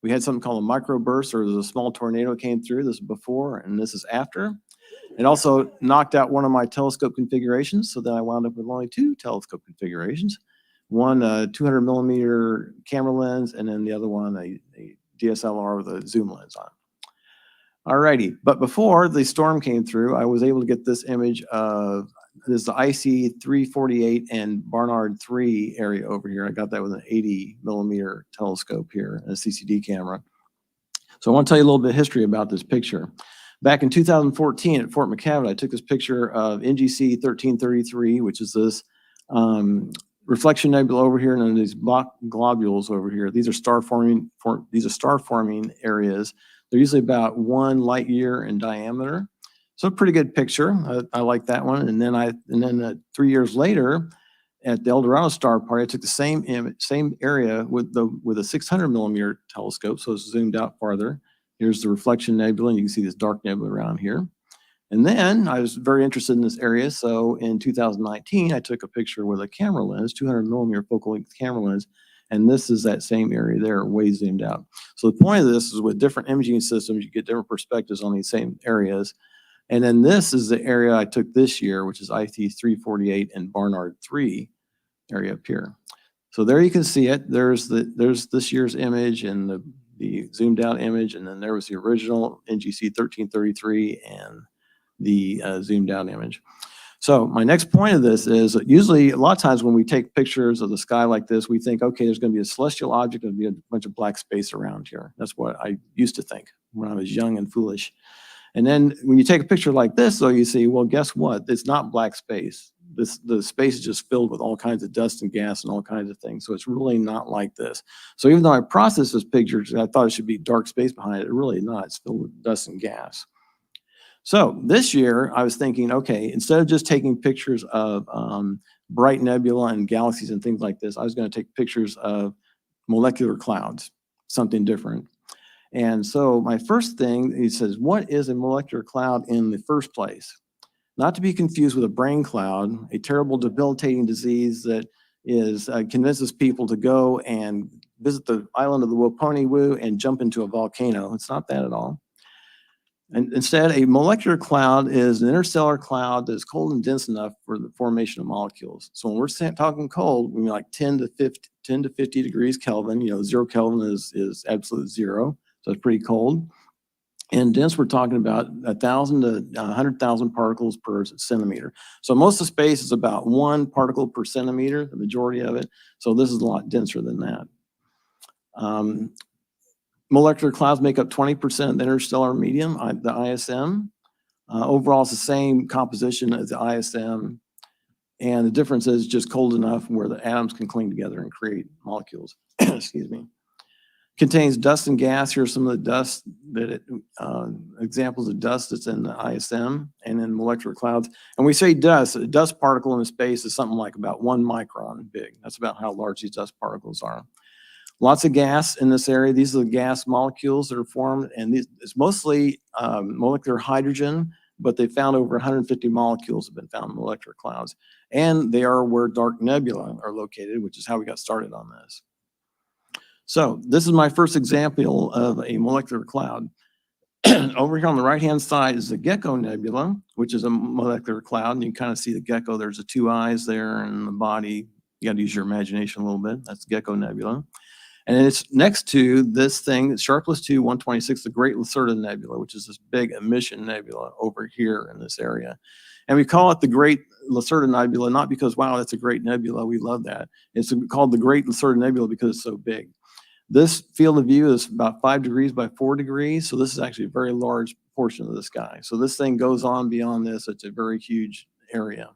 we had something called a microburst, or a small tornado came through. This is before and this is after. It also knocked out one of my telescope configurations, so then I wound up with only 2 telescope configurations. One 200 millimeter camera lens, and then the other one a DSLR with a zoom lens on. Alrighty, but before the storm came through, I was able to get this image of this is the IC 348 and Barnard 3 area over here. I got that with an 80 millimeter telescope here and a CCD camera. So I want to tell you a little bit of history about this picture. Back in 2014 at Fort McCavett, I took this picture of NGC 1333, which is this reflection nebula over here, and then these block globules over here. These are star forming areas. They're usually about 1 light year in diameter. So a pretty good picture. I like that one. And then 3 years later, at the El Dorado star party, I took the same image, same area with a 600 millimeter telescope, so it's zoomed out farther. Here's the reflection nebula, and you can see this dark nebula around here. And then I was very interested in this area, so in 2019, I took a picture with a camera lens, 200 millimeter focal length camera lens, and this is that same area there, way zoomed out. So the point of this is with different imaging systems, you get different perspectives on these same areas. And then this is the area I took this year, which is IT 348 and Barnard 3 area up here. So there you can see it. There's this year's image and the zoomed out image, and then there was the original NGC 1333 and the zoomed out image. So my next point of this is that usually a lot of times when we take pictures of the sky like this, we think, okay, there's going to be a celestial object and be a bunch of black space around here. That's what I used to think when I was young and foolish. And then when you take a picture like this, though, you see, well, guess what? It's not black space. The space is just filled with all kinds of dust and gas and all kinds of things. So it's really not like this. So even though I processed this picture, I thought it should be dark space behind it. It really not. It's filled with dust and gas. So this year I was thinking, okay, instead of just taking pictures of bright nebula and galaxies and things like this, I was going to take pictures of molecular clouds, something different. And so my first thing, he says, what is a molecular cloud in the first place? Not to be confused with a brain cloud, a terrible debilitating disease that convinces people to go and visit the island of the Waponiwu and jump into a volcano. It's not that at all. And instead, a molecular cloud is an interstellar cloud that's cold and dense enough for the formation of molecules. So when we're talking cold, we mean like 10 to 50 degrees Kelvin. 0 Kelvin is absolute zero, so it's pretty cold. And dense, we're talking about 1,000 to 100,000 particles per centimeter. So most of space is about 1 particle per centimeter, the majority of it. So this is a lot denser than that. Molecular clouds make up 20% of the interstellar medium, the ISM. Overall, it's the same composition as the ISM. And the difference is just cold enough where the atoms can cling together and create molecules. Excuse me. Contains dust and gas. Here's some of the dust examples of dust that's in the ISM and in molecular clouds. And we say dust. A dust particle in space is something like about 1 micron big. That's about how large these dust particles are. Lots of gas in this area. These are the gas molecules that are formed, and it's mostly molecular hydrogen, but they found over 150 molecules have been found in molecular clouds. And they are where dark nebula are located, which is how we got started on this. So this is my first example of a molecular cloud. Over here on the right-hand side is the Gecko Nebula, which is a molecular cloud. And you can kind of see the gecko. There's the 2 eyes there and the body. You got to use your imagination a little bit. That's the Gecko Nebula. And it's next to this thing, Sharpless 2 126, the Great Lacerda Nebula, which is this big emission nebula over here in this area. And we call it the Great Lacerda Nebula, not because, wow, that's a great nebula, we love that. It's called the Great Lacerda Nebula because it's so big. This field of view is about 5 degrees by 4 degrees, so this is actually a very large portion of the sky. So this thing goes on beyond this. It's a very huge area.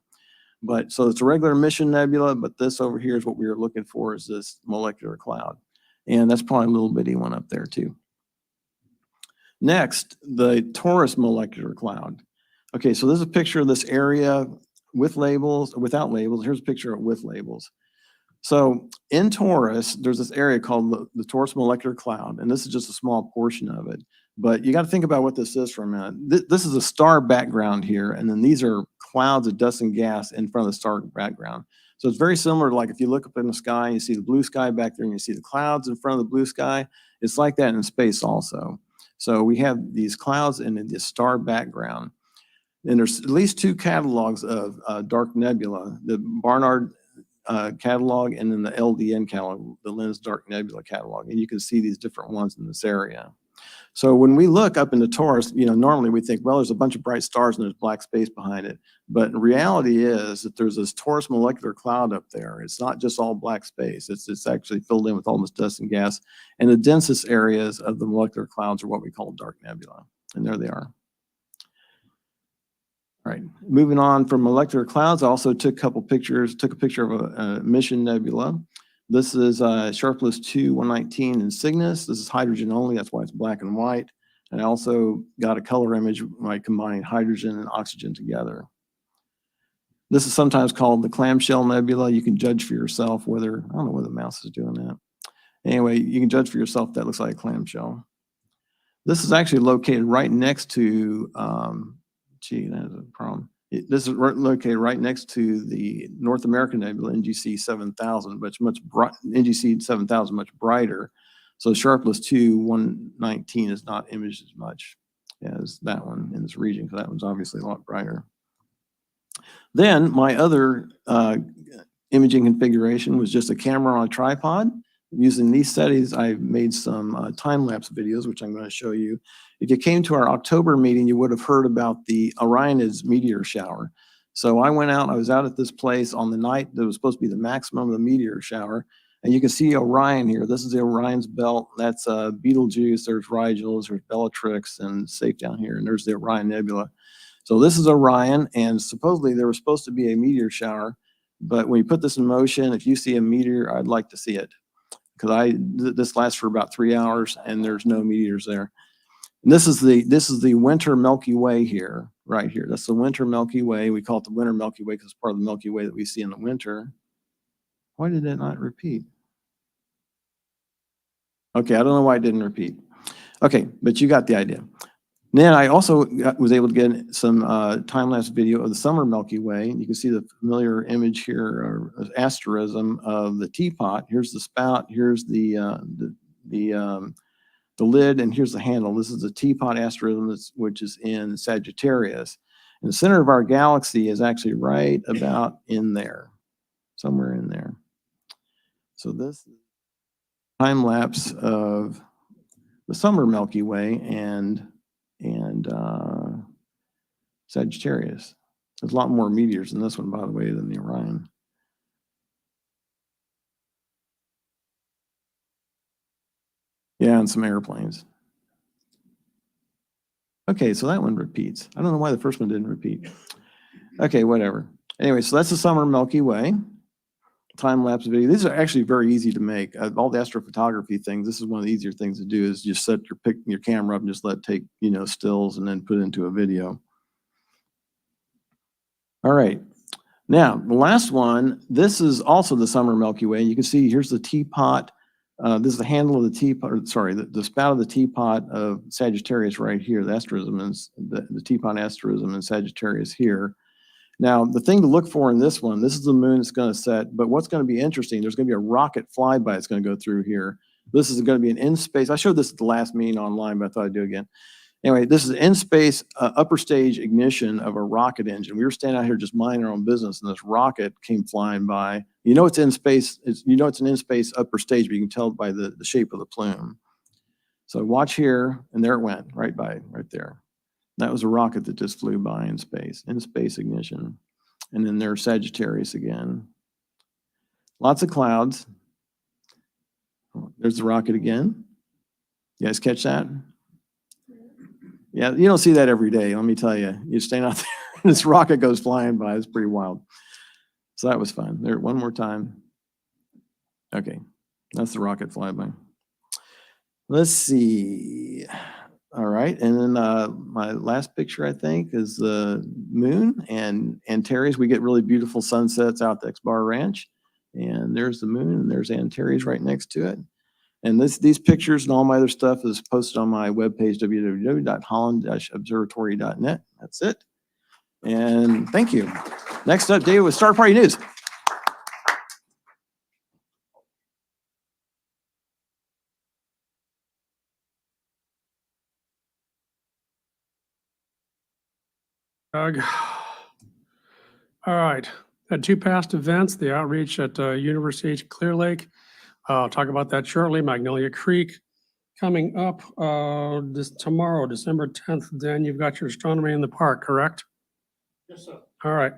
But so it's a regular emission nebula, but this over here is what we were looking for, is this molecular cloud. And that's probably a little bitty one up there too. Next, the Taurus molecular cloud. Okay, so this is a picture of this area with labels, without labels. Here's a picture of it with labels. So in Taurus, there's this area called the Taurus molecular cloud, and this is just a small portion of it. But you got to think about what this is for a minute. This is a star background here, and then these are clouds of dust and gas in front of the star background. So it's very similar to like if you look up in the sky and you see the blue sky back there and you see the clouds in front of the blue sky, it's like that in space also. So we have these clouds and this star background. And there's at least 2 catalogs of dark nebula, the Barnard catalog and then the LDN catalog, the Lens Dark Nebula catalog. And you can see these different ones in this area. So when we look up into Taurus, normally we think, well, there's a bunch of bright stars and there's black space behind it. But the reality is that there's this Taurus molecular cloud up there. It's not just all black space. It's actually filled in with all this dust and gas. And the densest areas of the molecular clouds are what we call dark nebula. And there they are. All right, moving on from molecular clouds, I also took a picture of a emission nebula. This is Sharpless 2 119 in Cygnus. This is hydrogen only, that's why it's black and white. And I also got a color image by combining hydrogen and oxygen together. This is sometimes called the clamshell nebula. You can judge for yourself whether, I don't know whether the mouse is doing that. Anyway, you can judge for yourself if that looks like a clamshell. This is actually located right next to, gee, that is a problem. This is located right next to the North American Nebula, NGC 7000, but NGC 7000 much brighter. So Sharpless 2 119 is not imaged as much as that one in this region, because that one's obviously a lot brighter. Then my other imaging configuration was just a camera on a tripod. Using these settings, I made some time-lapse videos, which I'm going to show you. If you came to our October meeting, you would have heard about the Orionids meteor shower. So I went out, I was out at this place on the night that was supposed to be the maximum of the meteor shower. And you can see Orion here. This is the Orion's belt. That's Betelgeuse, there's Rigel, there's Bellatrix, and safe down here. And there's the Orion Nebula. So this is Orion, and supposedly there was supposed to be a meteor shower. But when you put this in motion, if you see a meteor, I'd like to see it. Because this lasts for about 3 hours and there's no meteors there. And this is the winter Milky Way here, right here. That's the winter Milky Way. We call it the winter Milky Way because it's part of the Milky Way that we see in the winter. Why did it not repeat? Okay, I don't know why it didn't repeat. Okay, but you got the idea. Then I also was able to get some time-lapse video of the summer Milky Way. You can see the familiar image here, or asterism of the teapot. Here's the spout, here's the lid, and here's the handle. This is the teapot asterism, which is in Sagittarius. And the center of our galaxy is actually right about in there, somewhere in there. So this is time-lapse of the summer Milky Way and Sagittarius. There's a lot more meteors in this one, by the way, than the Orion. Yeah, and some airplanes. Okay, so that one repeats. I don't know why the first one didn't repeat. Okay, whatever. Anyway, so that's the summer Milky Way. Time-lapse video. These are actually very easy to make. All the astrophotography things, this is one of the easier things to do, is just set your camera up and just let it take, stills and then put it into a video. All right. Now, the last one, this is also the summer Milky Way. You can see here's the teapot. This is the handle of the teapot, or sorry, the spout of the teapot of Sagittarius right here. The asterism is the teapot asterism in Sagittarius here. Now, the thing to look for in this one, this is the moon that's going to set, but what's going to be interesting, there's going to be a rocket flyby that's going to go through here. This is going to be an in-space. I showed this at the last meeting online, but I thought I'd do it again. Anyway, this is an in-space upper stage ignition of a rocket engine. We were standing out here just minding our own business, and this rocket came flying by. You know it's in space. It's an in-space upper stage, but you can tell by the shape of the plume. So watch here, and there it went, right there. That was a rocket that just flew by in space ignition. And then there's Sagittarius again. Lots of clouds. There's the rocket again. You guys catch that? Yeah, you don't see that every day, let me tell you. You stand out there, and this rocket goes flying by. It's pretty wild. So that was fun. There, one more time. Okay, that's the rocket flyby. Let's see. All right, and then my last picture, I think, is the moon and Antares. We get really beautiful sunsets out at the X-Bar Ranch. And there's the moon, and there's Antares right next to it. And these pictures and all my other stuff is posted on my webpage, www.holland-observatory.net. That's it. And thank you. Next up, David with Star Party News. Doug. All right. Had two past events, the outreach at University of Clear Lake. I'll talk about that shortly. Magnolia Creek coming up tomorrow, December 10th. Dan, you've got your astronomy in the park, correct? Yes, sir. All right.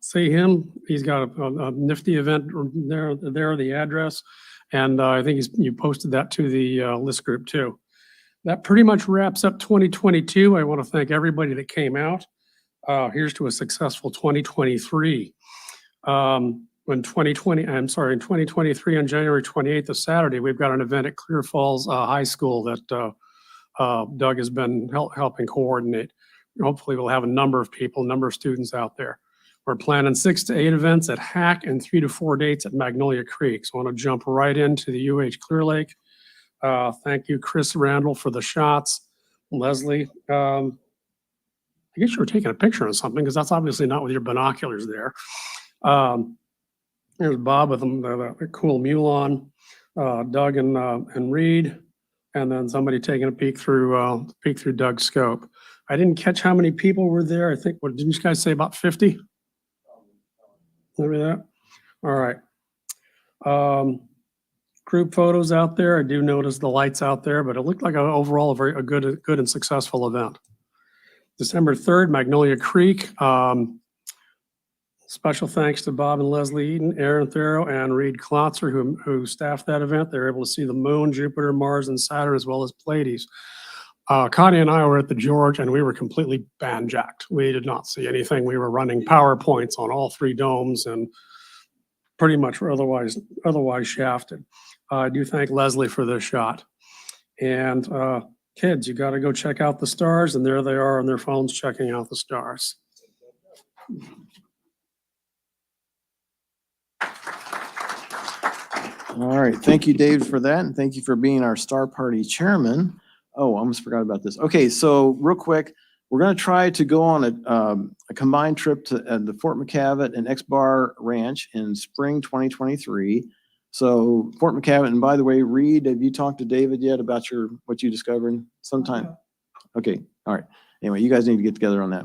See him. He's got a nifty event there, the address. And I think you posted that to the list group too. That pretty much wraps up 2022. I want to thank everybody that came out. Here's to a successful 2023. In 2023 on January 28th, a Saturday, we've got an event at Clear Falls High School that Doug has been helping coordinate. Hopefully we'll have a number of people, number of students out there. We're planning 6 to 8 events at Hack and 3 to 4 dates at Magnolia Creek. So I want to jump right into the UH Clear Lake. Thank you, Chris Randall, for the shots. Leslie, I guess you were taking a picture of something because that's obviously not with your binoculars there. Here's Bob with the cool mule on, Doug and Reed, and then somebody taking a peek through Doug's scope. I didn't catch how many people were there. I think, what didn't you guys say, about 50? Maybe that. All right. Group photos out there. I do notice the lights out there, but it looked like overall a good and successful event. December 3rd, Magnolia Creek. Special thanks to Bob and Leslie Eaton, Aaron Thero, and Reed Klotzer, who staffed that event. They were able to see the moon, Jupiter, Mars, and Saturn, as well as Pleiades. Connie and I were at the George, and we were completely banjacked. We did not see anything. We were running PowerPoints on all 3 domes and pretty much were otherwise shafted. I do thank Leslie for this shot. And kids, you got to go check out the stars, and there they are on their phones checking out the stars. All right, thank you, Dave, for that, and thank you for being our Star Party chairman. Oh, I almost forgot about this. Okay, so real quick, we're going to try to go on a combined trip to the Fort McCavett and X-Bar Ranch in spring 2023. So Fort McCavett, and by the way, Reed, have you talked to David yet about what you discovered sometime? Okay, all right. Anyway, you guys need to get together on that.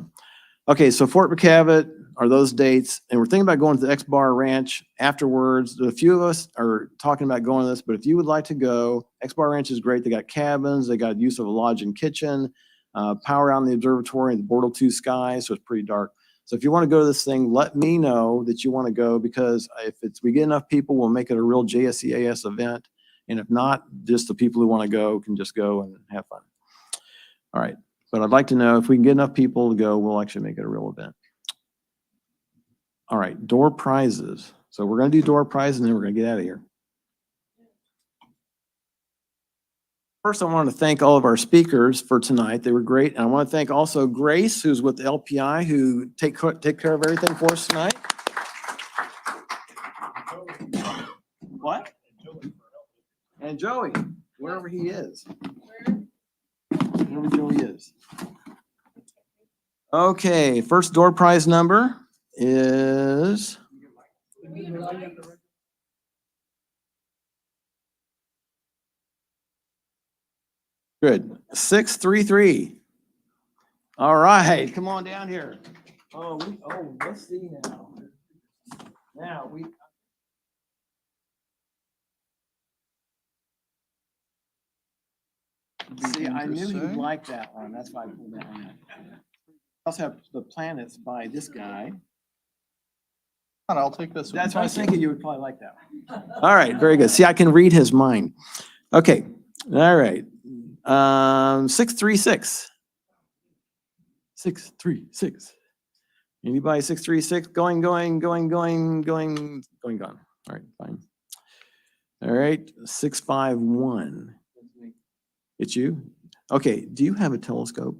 Okay, so Fort McCavett are those dates, and we're thinking about going to the X-Bar Ranch afterwards. A few of us are talking about going to this, but if you would like to go, X-Bar Ranch is great. They got cabins, they got use of a lodge and kitchen, power out in the observatory and the Bortle 2 sky, so it's pretty dark. So if you want to go to this thing, let me know that you want to go, because if we get enough people, we'll make it a real JSC AS event. And if not, just the people who want to go can just go and have fun. All right. But I'd like to know if we can get enough people to go, we'll actually make it a real event. All right, door prizes. So we're going to do door prizes, and then we're going to get out of here. First, I want to thank all of our speakers for tonight. They were great. And I want to thank also Grace, who's with LPI, who take care of everything for us tonight. What? And Joey, wherever he is. Wherever Joey is. Okay, first door prize number is good. 633. All right, come on down here. Let's see now. Now we. See, I knew you'd like that one. That's why I pulled that one out. I also have the planets by this guy. I'll take this one. That's why I was thinking you would probably like that one. All right, very good. See, I can read his mind. Okay, all right. 636. 636. Anybody 636? Going, gone. All right, fine. All right, 651. It's you? Okay, do you have a telescope?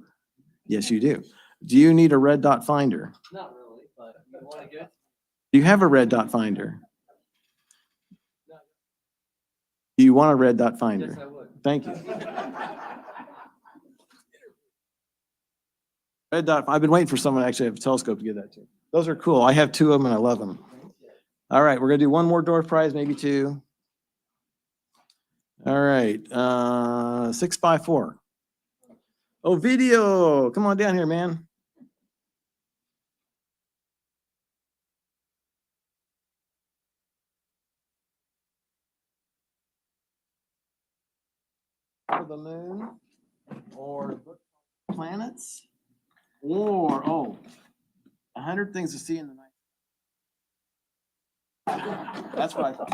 Yes, you do. Do you need a red dot finder? Not really, but you want to get it? Do you have a red dot finder? Do you want a red dot finder? Yes, I would. Thank you. Red dot, I've been waiting for someone to actually have a telescope to get that to. Those are cool. I have 2 of them and I love them. All right, we're gonna do one more door prize, maybe 2. All right, 654. Oh, video, come on down here, man. For the moon, or planets, or 100 things to see in the night. That's what I thought.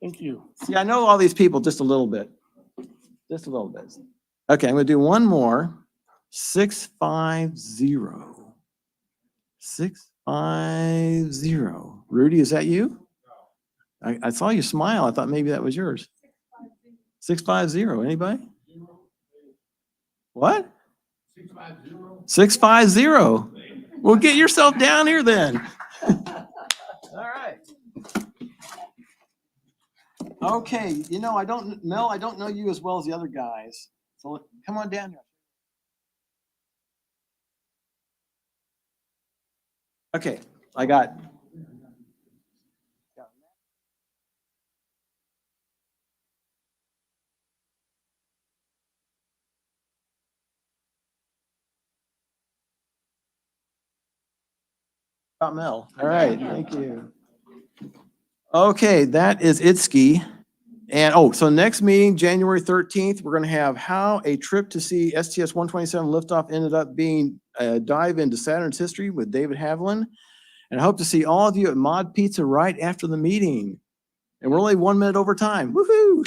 Thank you. See, I know all these people just a little bit. Just a little bit. Okay, I'm gonna do one more. 650. 650. Rudy, is that you? I saw you smile. I thought maybe that was yours. 650. Anybody? What? 650. Well, get yourself down here then. All right. Okay, Mel, I don't know you as well as the other guys. So come on down here. Okay, I got. Got Mel. All right, thank you. Okay, that is Itski. And, so next meeting, January 13th, we're going to have how a trip to see STS-127 liftoff ended up being a dive into Saturn's history with David Haviland. And I hope to see all of you at Mod Pizza right after the meeting. And we're only 1 minute over time. Woohoo!